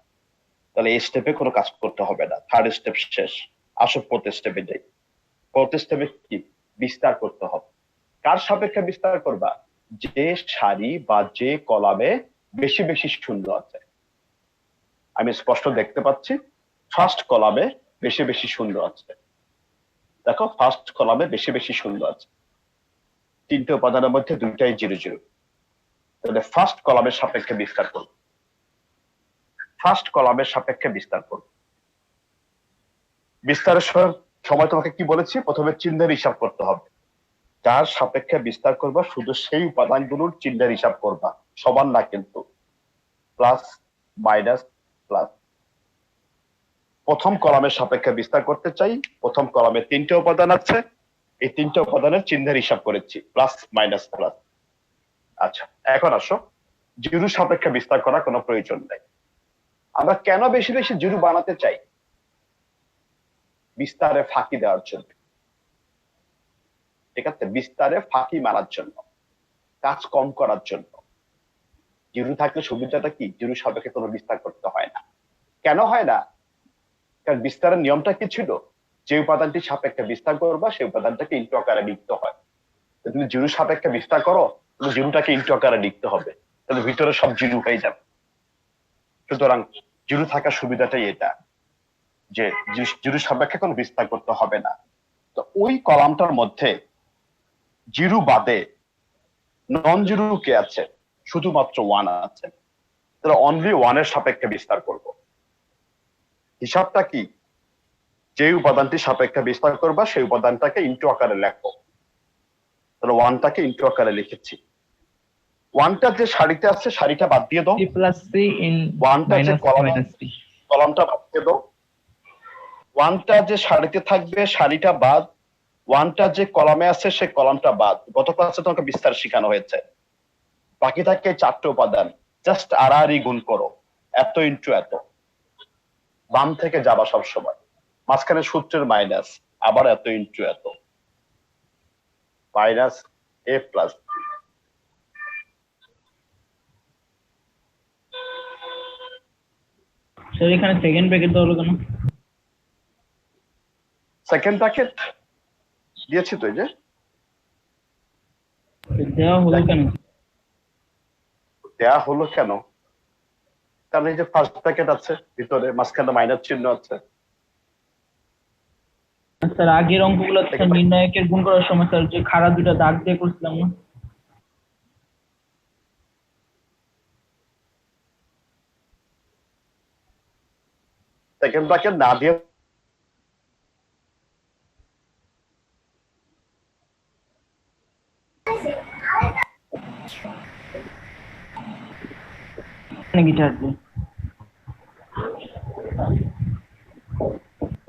Speaker 1: তাহলে এই স্টেপে কোনো কাজ করতে হবে না। থার্ড স্টেপ শেষ, আসো ফোর্থ স্টেপে যাই। ফোর্থ স্টেপে কি বিস্তার করতে হবে। কার সাপেক্ষে বিস্তার করবা? যে সারি বা যে কলামে বেশি বেশি শূন্য আছে। আমি স্পষ্ট দেখতে পাচ্ছি ফার্স্ট কলামে বেশি বেশি শূন্য আছে। দেখো ফার্স্ট কলামে বেশি বেশি শূন্য আছে, তিনটে উপাদানের মধ্যে দুইটাই 0 0। তাহলে ফার্স্ট কলামের সাপেক্ষে বিস্তার করব, ফার্স্ট কলামের সাপেক্ষে বিস্তার করব। বিস্তারের সময় তোমাকে কি বলেছি? প্রথমে চিহ্নের হিসাব করতে হবে। যার সাপেক্ষে বিস্তার করবা শুধু সেই উপাদানগুলোর চিহ্নের হিসাব করবা, সমান না কিন্তু। Plus minus plus. প্রথম কলামের সাপেক্ষে বিস্তার করতে চাই, প্রথম কলামে তিনটে উপাদান আছে, এই তিনটে উপাদানের চিহ্নের হিসাব করেছি, প্লাস মাইনাস প্লাস। আচ্ছা, এখন আসো জিরো সাপেক্ষে বিস্তার করার কোনো প্রয়োজন নেই। আমরা কেন বেশি বেশি জিরো বানাতে চাই? বিস্তারে ফাঁকি দেওয়ার জন্য। ঠিক আছে, বিস্তারে ফাঁকি মারার জন্য, কাজ কম করার জন্য। জিরো থাকলে সুবিধাটা কি? জিরো সাপেক্ষে কোনো বিস্তার করতে হয় না। কেন হয় না? কারণ বিস্তারের নিয়মটা কি ছিল? যে উপাদানটি সাপেক্ষে বিস্তার করবা সেই উপাদানটাকে ইন্টু আকারে লিখতে হয়। তুমি জিরো সাপেক্ষে বিস্তার করো, তুমি জিরোটাকে ইন্টু আকারে লিখতে হবে, তাহলে ভিতরে সব জিরো হয়ে যাবে। সুতরাং জিরো থাকার সুবিধাটাই এটা, যে জিরো সাপেক্ষে কোনো বিস্তার করতে হবে না। তো ওই কলামটার মধ্যে জিরো বাদে নন জিরো কে আছে? শুধুমাত্র 1 আছে। তাহলে অনলি 1 এর সাপেক্ষে বিস্তার করব। হিসাবটা কি? যে উপাদানটি সাপেক্ষে বিস্তার করবা সেই উপাদানটাকে ইন্টু আকারে লেখো। তাহলে 1টাকে ইন্টু আকারে লিখেছি। 1টা যে সারিতে আছে সারিটা বাদ দিয়ে দাও,
Speaker 4: সি প্লাস সি ইন
Speaker 1: 1টা যে
Speaker 4: মাইনাস মাইনাস সি।
Speaker 1: কলামটা বাদ দিয়ে দাও। 1টা যে সারিতে থাকবে সারিটা বাদ, 1টা যে কলামে আছে সে কলামটা বাদ। গত ক্লাসে তোমাকে বিস্তার শেখানো হয়েছে। বাকি থাকে 4টে উপাদান, জাস্ট আড়াআড়ি গুণ করো, এত ইন্টু এত। বাম থেকে যাবা সব সময়, মাঝখানে সূত্রের মাইনাস, আবার এত ইন্টু এত, মাইনাস এ প্লাস।
Speaker 2: স্যার এখানে সেকেন্ড ব্র্যাকেট দেওয়া হলো কেন?
Speaker 1: সেকেন্ড ব্র্যাকেট দিয়েছি তো, এই যে
Speaker 2: দেওয়া হলো কেন?
Speaker 1: দেয়া হলো কেন, কারণ এই যে ফার্স্ট ব্র্যাকেট আছে ভিতরে, মাঝখানে মাইনাস চিহ্ন আছে।
Speaker 2: স্যার আগের অঙ্কগুলো স্যার নির্ণায়কের গুণ করার সময় স্যার যে খাড়া দুটো দাগ দিয়ে করছিলাম না?
Speaker 1: সেকেন্ড ব্র্যাকেট না দিয়ে
Speaker 2: নাকি চাটবে?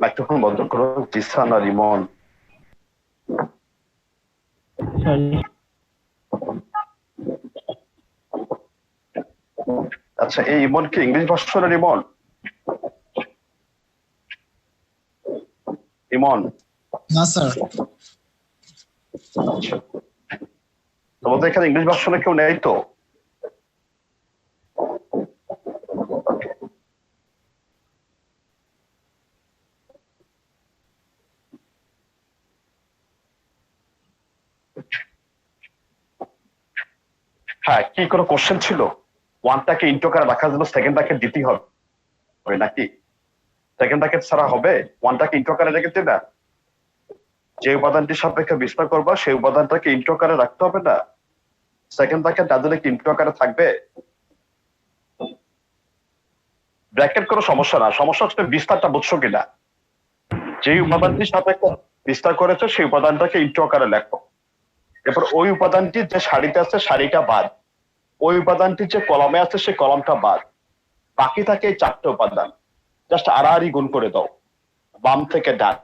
Speaker 1: মাইক্রোফোন বন্ধ করো। জিসান আর ইমন,
Speaker 2: সরি।
Speaker 1: আচ্ছা এই ইমন কি ইংলিশ ভার্সনের ইমন? ইমন
Speaker 6: না স্যার,
Speaker 1: আচ্ছা, তোমাদের এখানে ইংলিশ ভার্সনে কেউ নেই তো? হ্যাঁ, কি কোনো কোশ্চেন ছিল? ওয়ানটাকে ইন্টু আকারে রাখার জন্য সেকেন্ড ব্র্যাকেট দিতেই হবে নাকি? সেকেন্ড ব্র্যাকেট ছাড়া হবে? ওয়ানটাকে ইন্টু আকারে রেখেছে না, যে উপাদানটির সাপেক্ষে বিস্তার করবা সেই উপাদানটাকে ইন্টু আকারে রাখতে হবে না? সেকেন্ড ব্র্যাকেট না দিলে কি ইন্টু আকারে থাকবে? ব্র্যাকেট কোনো সমস্যা না, সমস্যা হচ্ছে বিস্তারটা বুঝছো কিনা। যে উপাদানটির সাপেক্ষে বিস্তার করেছে সেই উপাদানটাকে ইন্টু আকারে লেখো। এরপর ওই উপাদানটি যে সারিতে আছে সারিটা বাদ, ওই উপাদানটি যে কলমে আছে সেই কলমটা বাদ, বাকি থাকে এই চারটে উপাদান। জাস্ট আড়াআড়ি গুণ করে দাও, বাম থেকে ডান।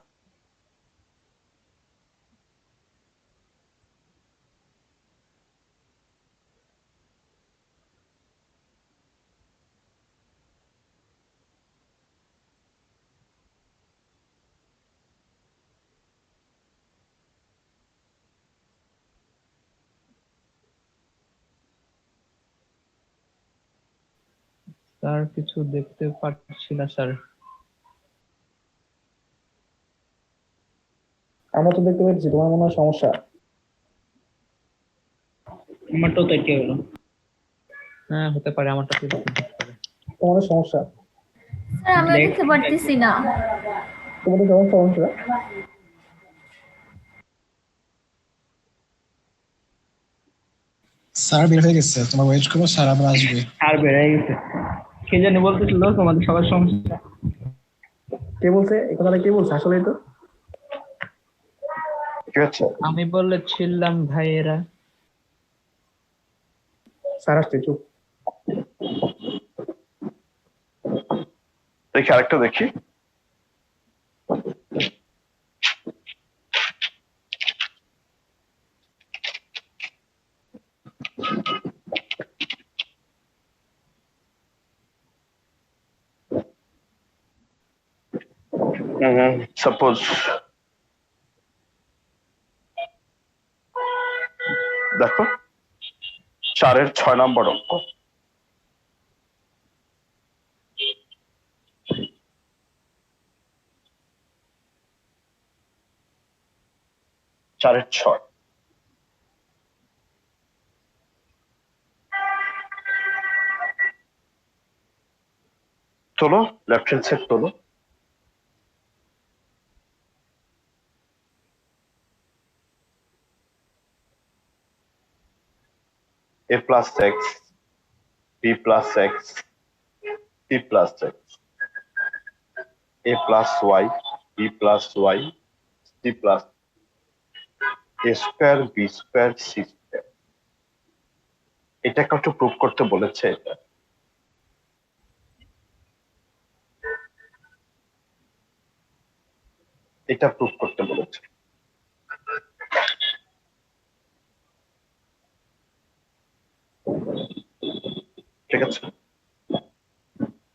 Speaker 4: স্যার কিছু দেখতে পাচ্ছি না স্যার।
Speaker 7: আমরা তো দেখতে পাচ্ছি, তোমার মনে হয় সমস্যা।
Speaker 2: আমারটাও তো কে হলো?
Speaker 4: হ্যাঁ হতে পারে, আমারটা তো
Speaker 7: তোমাদের সমস্যা,
Speaker 3: স্যার আমরা দেখতে পারতেছি না।
Speaker 7: তোমাদের সবার সমস্যা।
Speaker 6: স্যার বের হয়ে গেছে, তোমার ওয়েট করো, স্যার আবার আসবে।
Speaker 2: আর বেড়ে গেছে। কে জানি বলতেছিল তোমাদের সবার সমস্যা।
Speaker 7: কে বলছে এই কথাটা? কে বলছে আসলে? তো
Speaker 1: কি হচ্ছে?
Speaker 4: আমি বলেছিলাম ভাইয়েরা।
Speaker 7: স্যার আসছে, চুপ।
Speaker 1: দেখি আরেকটা দেখি। সাপোজ দেখো 4-এর 6 নম্বর অঙ্ক। চারের 6। তোলো, লেফট হ্যান্ড সাইড তোলো। a plus x, b plus x, c plus x, a plus y, b plus y, c plus a square, b square, c square। এটা একটু প্রুভ করতে বলেছে। এটা প্রুভ করতে বলেছে। ঠিক আছে,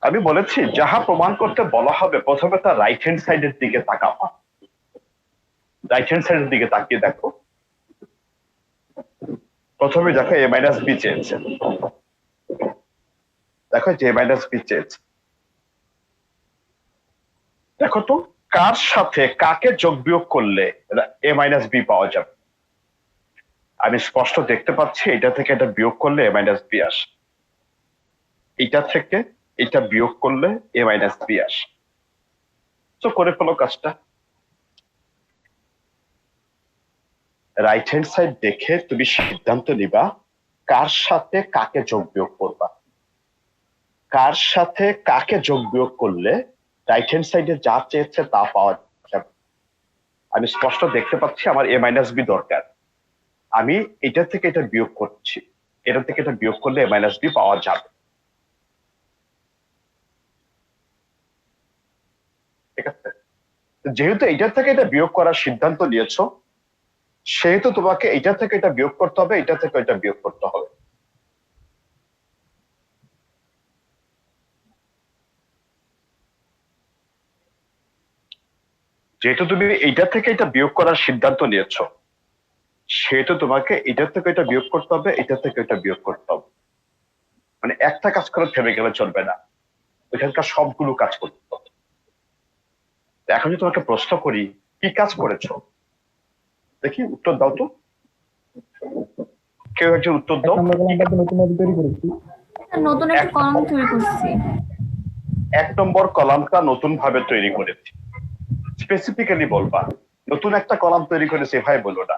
Speaker 1: আমি বলেছি যাহা প্রমাণ করতে বলা হবে প্রথমে তার রাইট হ্যান্ড সাইডের দিকে তাকাও। রাইট হ্যান্ড সাইডের দিকে তাকিয়ে দেখো। প্রথমে দেখো a মাইনাস বি চেয়েছে, দেখো যে মাইনাস বি চেয়েছে। দেখো তো কার সাথে কাকে যোগ বিয়োগ করলে এ মাইনাস বি পাওয়া যাবে। আমি স্পষ্ট দেখতে পাচ্ছি এটা থেকে এটা বিয়োগ করলে এ মাইনাস বি আসে, এটা থেকে এটা বিয়োগ করলে এ মাইনাস বি আসে। তো করে ফেলো কাজটা। রাইট হ্যান্ড সাইড দেখে তুমি সিদ্ধান্ত নিবা কার সাথে কাকে যোগ বিয়োগ করবা। কার সাথে কাকে যোগ বিয়োগ করলে রাইট হ্যান্ড সাইডে যা চেয়েছে তা পাওয়া যাবে। আমি স্পষ্ট দেখতে পাচ্ছি আমার এ মাইনাস বি দরকার, আমি এটা থেকে এটা বিয়োগ করছি, এটা থেকে এটা বিয়োগ করলে এ মাইনাস বি পাওয়া যাবে। ঠিক আছে, যেহেতু এটা থেকে এটা বিয়োগ করার সিদ্ধান্ত নিয়েছো, সেহেতু তোমাকে এটা থেকে এটা বিয়োগ করতে হবে, এটা থেকে এটা বিয়োগ করতে হবে। যেহেতু তুমি এইটা থেকে এটা বিয়োগ করার সিদ্ধান্ত নিয়েছো, সেহেতু তোমাকে এটা থেকে এটা বিয়োগ করতে হবে, এটা থেকে এটা বিয়োগ করতে হবে। মানে একটা কাজ করে থেমে গেলে চলবে না, ওইখানকার সবগুলো কাজ করতে হবে। এখন যদি তোমাকে প্রশ্ন করি কি কাজ করেছো, দেখি উত্তর দাও তো, কেউ একজন উত্তর দাও।
Speaker 7: আমরা কলামটাকে নতুন ভাবে তৈরি করেছি।
Speaker 3: নতুন একটা কলাম তৈরি করছি।
Speaker 1: 1 নম্বর কলামটা নতুন ভাবে তৈরি করেছি, স্পেসিফিক্যালি বলবা। নতুন একটা কলাম তৈরি করেছি ভাই বলো না,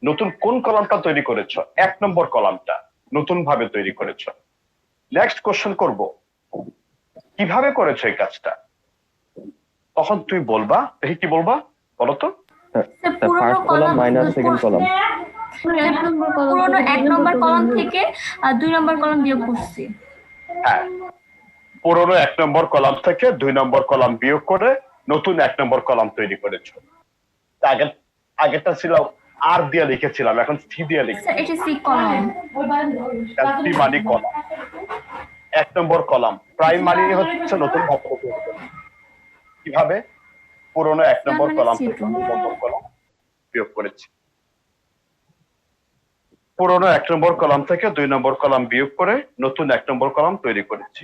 Speaker 1: নতুন কোন কলামটা তৈরি করেছো? 1 নম্বর কলামটা নতুন ভাবে তৈরি করেছো। নেক্সট কোশ্চেন করব, কিভাবে করেছো এই কাজটা? তখন তুই বলবা, দেখি কি বলবা বলো তো।
Speaker 5: First column minus second column.
Speaker 3: পুরোনো 1 নম্বর কলাম থেকে 2 নম্বর কলাম বিয়োগ করছি।
Speaker 1: হ্যাঁ, পুরোনো 1 নম্বর কলাম থেকে 2 নম্বর কলাম বিয়োগ করে নতুন 1 নম্বর কলাম তৈরি করেছো। আগেরটা ছিল আর দিয়ে লিখেছিলাম, এখন সি দিয়ে লিখছি।
Speaker 3: এটা সি কলাম।
Speaker 1: সি মানে কলাম, 1 নম্বর কলাম প্রাইম মানে হচ্ছে নতুন ভাবে। কিভাবে? পুরোনো 1 নম্বর কলাম থেকে 2 নম্বর কলাম বিয়োগ করেছি। পুরোনো 1 নম্বর কলাম থেকে 2 নম্বর কলাম বিয়োগ করে নতুন 1 নম্বর কলাম তৈরি করেছি।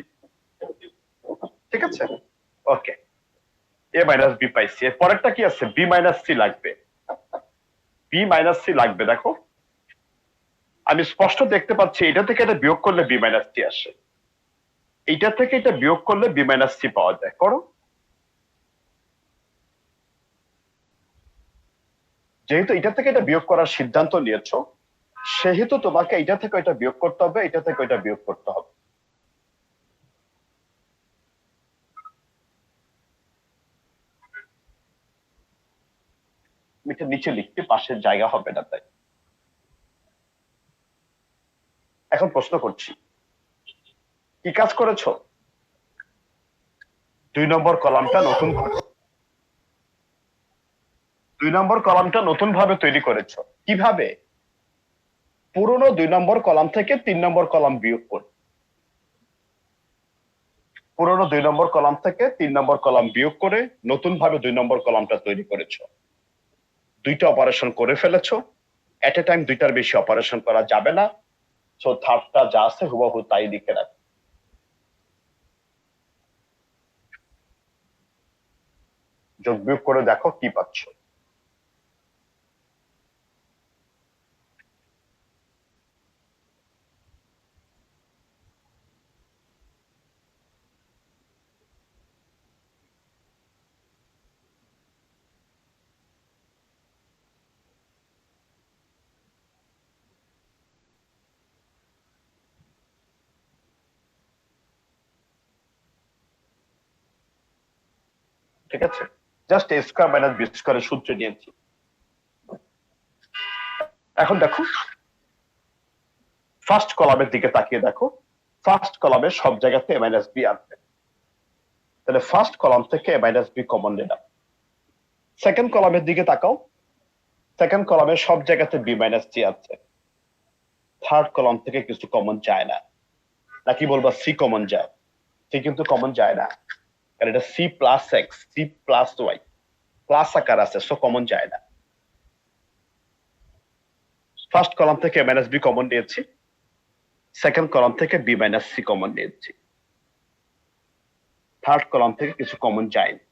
Speaker 1: ঠিক আছে, ওকে। এ মাইনাস বি পাইছি, এর পরেরটা কি আছে? বি মাইনাস সি লাগবে। বি মাইনাস সি লাগবে। দেখো আমি স্পষ্ট দেখতে পাচ্ছি এটা থেকে এটা বিয়োগ করলে বি মাইনাস সি আসে, এইটা থেকে এটা বিয়োগ করলে বি মাইনাস সি পাওয়া যায়। করো। যেহেতু এটা থেকে এটা বিয়োগ করার সিদ্ধান্ত নিয়েছো, সেহেতু তোমাকে এটা থেকে এটা বিয়োগ করতে হবে, এটা থেকে এটা বিয়োগ করতে হবে। এটা নিচে লিখতে পাশের জায়গা হবে না, তাই। এখন প্রশ্ন করছি কি কাজ করেছো? 2 নম্বর কলামটা নতুন 2 নম্বর কলামটা নতুন ভাবে তৈরি করেছো। কিভাবে? পুরনো 2 নম্বর কলাম থেকে 3 নম্বর কলাম বিয়োগ করে। পুরনো 2 নম্বর কলাম থেকে 3 নম্বর কলাম বিয়োগ করে নতুন ভাবে 2 নম্বর কলামটা তৈরি করেছো। দুইটা অপারেশন করে ফেলেছো। এট এ টাইম দুইটার বেশি অপারেশন করা যাবে না, সো থার্ডটা যা আছে হুবহু তাই লিখে রাখ। যোগ বিয়োগ করে দেখো কি পাচ্ছ। ঠিক আছে, just a square minus B স্কয়ারের সূত্র নিয়েছি। এখন দেখো ফার্স্ট কলামের দিকে তাকিয়ে দেখো, ফার্স্ট কলামে সব জায়গাতে এ মাইনাস বি আসবে, তাহলে ফার্স্ট কলাম থেকে এ মাইনাস বি কমন নিলাম। সেকেন্ড কলামের দিকে তাকাও, সেকেন্ড কলামে সব জায়গাতে বি মাইনাস সি আছে, থার্ড কলাম থেকে কিছু কমন যায় না। নাকি বলবা সি কমন যায়? সি কিন্তু কমন যায় না, কারণ এটা C plus X, C plus Y, plus আকার আছে, সো কমন যায় না। ফার্স্ট কলাম থেকে এ মাইনাস বি কমন নিয়েছি, সেকেন্ড কলাম থেকে বি মাইনাস সি কমন নিয়েছি, থার্ড কলাম থেকে কিছু কমন যায়নি।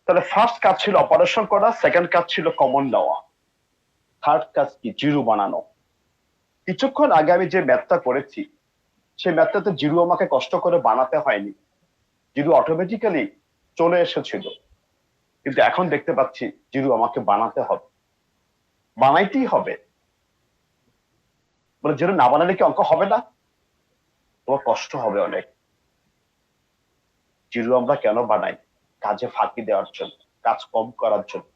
Speaker 1: তাহলে ফার্স্ট কাজ ছিল অপারেশন করা, সেকেন্ড কাজ ছিল কমন নেওয়া, থার্ড কাজ কি জিরো বানানো। কিছুক্ষণ আগে আমি যে ম্যাথটা করেছি সেই ম্যাথটাতে জিরো আমাকে কষ্ট করে বানাতে হয়নি, জিরো অটোমেটিক্যালি চলে এসেছিল। কিন্তু এখন দেখতে পাচ্ছি জিরো আমাকে বানাতে হবে, বানাইতেই হবে। মানে জিরো না বানালে কি অঙ্ক হবে না? তোমার কষ্ট হবে অনেক। জিরো আমরা কেন বানাই? কাজে ফাঁকি দেওয়ার জন্য, কাজ কম করার জন্য,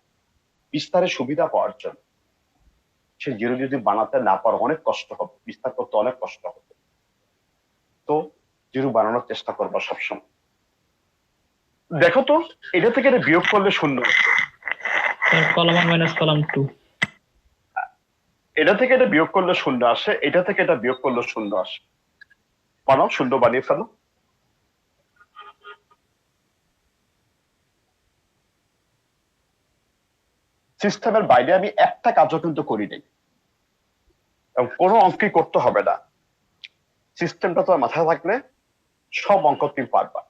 Speaker 1: বিস্তারের সুবিধা পাওয়ার জন্য। সে জিরো যদি বানাতে না পারো অনেক কষ্ট হবে, বিস্তার করতে অনেক কষ্ট হবে। তো জিরো বানানোর চেষ্টা করবো সবসময়। দেখো তো এটা থেকে এটা বিয়োগ করলে শূন্য হচ্ছে,
Speaker 4: স্যার কলাম 1 মাইনাস কলাম 2।
Speaker 1: এটা থেকে এটা বিয়োগ করলে শূন্য আসে, এটা থেকে এটা বিয়োগ করলে শূন্য আসে। বানাও, শূন্য বানিয়ে ফেলো। সিস্টেমের বাইরে আমি একটা কাজও কিন্তু করি নাই, এবং কোনো অঙ্কই করতে হবে না। সিস্টেমটা তোমার মাথায় থাকলে সব অঙ্ক তুমি পারবা।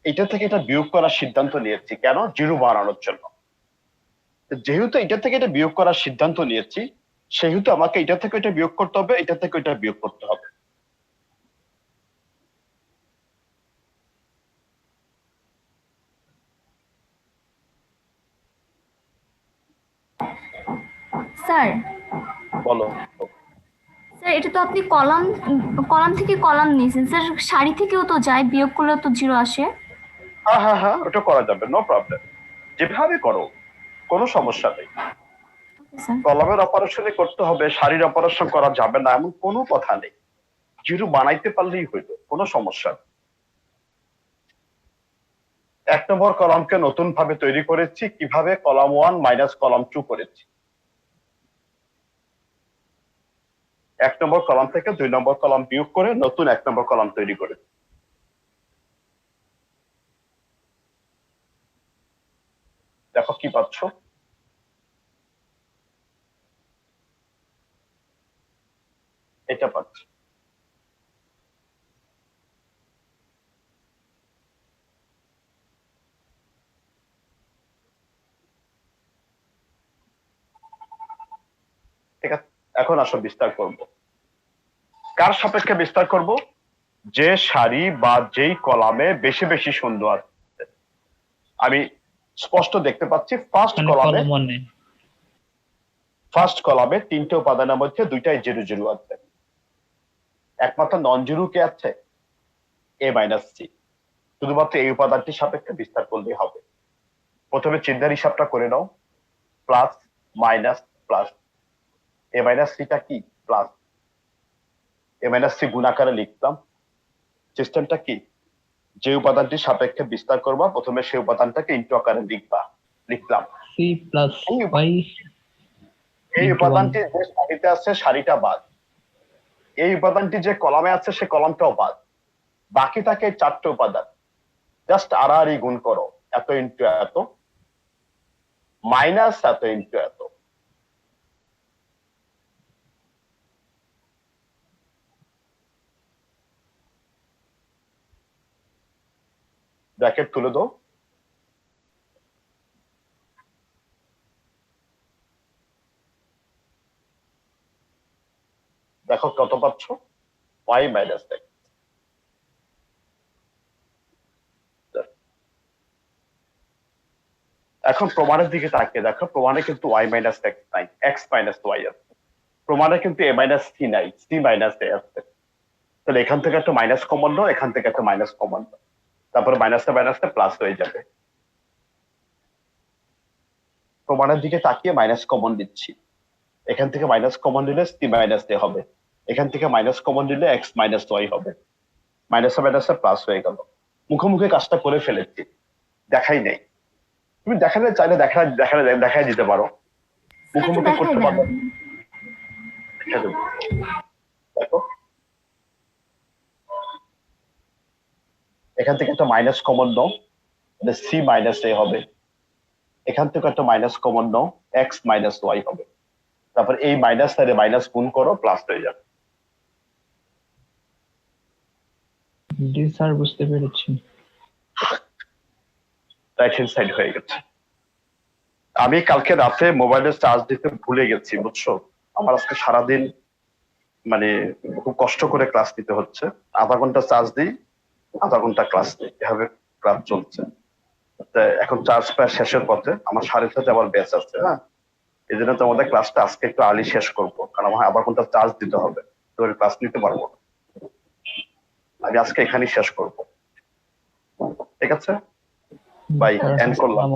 Speaker 1: এটা থেকে এটা বিয়োগ করার সিদ্ধান্ত নিয়েছি কেন? জিরো বানানোর জন্য। যেহেতু এটা থেকে এটা বিয়োগ করার সিদ্ধান্ত নিয়েছি, সেহেতু আমাকে এটা থেকে এটা বিয়োগ করতে হবে, এটা থেকে এটা বিয়োগ করতে হবে।
Speaker 3: স্যার
Speaker 1: বলো।
Speaker 3: স্যার এটা তো আপনি কলাম কলাম থেকে কলাম নিয়েছেন স্যার, সারি থেকেও তো যায়, বিয়োগ করলে তো জিরো আসে।
Speaker 1: হ্যাঁ হ্যাঁ হ্যাঁ, ওটা করা যাবে, নো প্রবলেম, যেভাবে করো কোনো সমস্যা নেই।
Speaker 3: Okay sir.
Speaker 1: কলামের অপারেশনে করতে হবে, সারির অপারেশন করা যাবে না এমন কোনো কথা নেই। জিরো বানাইতে পারলেই হইলো, কোনো সমস্যা নেই। 1 নম্বর কলামকে নতুন ভাবে তৈরি করেছি কিভাবে? কলাম 1 মাইনাস কলাম 2 করেছি। 1 নম্বর কলাম থেকে 2 নম্বর কলাম বিয়োগ করে নতুন 1 নম্বর কলাম তৈরি করেছি। দেখো কি পাচ্ছ? এটা পাচ্ছ। ঠিক আছে, এখন আসো বিস্তার করব। কার সাপেক্ষে বিস্তার করব? যে সারি বা যেই কলামে বেশি বেশি শূন্য আছে। আমি স্পষ্ট দেখতে পাচ্ছি ফার্স্ট
Speaker 4: মানে
Speaker 1: কলামে,
Speaker 4: কলাম 1
Speaker 1: ফার্স্ট কলামে 3টে উপাদানের মধ্যে 2টাই জিরো জিরো আছে। একমাত্র নন জিরো কে আছে? এ মাইনাস সি। শুধুমাত্র এই উপাদানটির সাপেক্ষে বিস্তার করলেই হবে। প্রথমে চিহ্নের হিসাবটা করে নাও, প্লাস মাইনাস প্লাস। এ মাইনাস সিটা কি? প্লাস। এ মাইনাস সি গুণাকারে লিখলাম। সিস্টেমটা কি? যে উপাদানটির সাপেক্ষে বিস্তার করবা প্রথমে সেই উপাদানটাকে ইন্টু আকারে লিখলাম।
Speaker 4: C plus Y.
Speaker 1: এই উপাদানটি যে সারিতে আছে সারিটা বাদ, এই উপাদানটি যে কলামে আছে সে কলামটাও বাদ, বাকি থাকে 4টে উপাদান। জাস্ট আড়াআড়ি গুণ করো, এত ইন্টু এত মাইনাস এত ইন্টু এত। ব্র্যাকেট তুলে দাও। দেখো কত পাচ্ছ? Y minus X. এখন প্রমাণের দিকে তাকিয়ে দেখো, প্রমাণে কিন্তু ওয়াই মাইনাস এক্স নাই, এক্স মাইনাস ওয়াই আছে। প্রমাণে কিন্তু এ মাইনাস সি নাই, সি মাইনাস এ আছে। তাহলে এখান থেকে একটা মাইনাস কমন নাও, এখান থেকে একটা মাইনাস কমন নাও, তারপরে মাইনাসটা মাইনাসটা প্লাস হয়ে যাবে। প্রমাণের দিকে তাকিয়ে মাইনাস কমন দিচ্ছি, এখান থেকে মাইনাস কমন নিলে সি মাইনাস এ হবে, এখান থেকে মাইনাস কমন নিলে এক্স মাইনাস ওয়াই হবে। মাইনাসে মাইনাসে প্লাস হয়ে গেল। মুখোমুখি কাজটা করে ফেলেছি, দেখাই নেই। তুমি দেখাতে চাইলে দেখাই দিতে পারো, মুখোমুখি করতে পারো। দেখা দেবো। দেখো এখান থেকে একটা মাইনাস কমন নাও, সি মাইনাস এ হবে। এখান থেকে একটা মাইনাস কমন নাও, এক্স মাইনাস ওয়াই হবে। তারপর এই মাইনাস সাইডে মাইনাস গুণ করো, প্লাস হয়ে যাবে।
Speaker 4: জি স্যার, বুঝতে পেরেছি।
Speaker 1: রাইট হ্যান্ড সাইড হয়ে গেছে। আমি কালকে রাতে মোবাইলে চার্জ দিতে ভুলে গেছি, বুঝছো? আমার আজকে সারাদিন মানে খুব কষ্ট করে ক্লাস নিতে হচ্ছে। আধা ঘন্টা চার্জ দিই, আধা ঘন্টা ক্লাস নিই, এভাবে ক্লাস চলছে। তা এখন চার্জ প্রায় শেষের পথে, আমার 6:30 আবার ব্যাচ আছে। হ্যাঁ, এই জন্য তোমাদের ক্লাসটা আজকে একটু আর্লি শেষ করবো, কারণ আমার আধা ঘন্টা চার্জ দিতে হবে, তো ক্লাস নিতে পারবো না। আমি আজকে এখানেই শেষ করবো, ঠিক আছে? বাই, এন্ড করলাম।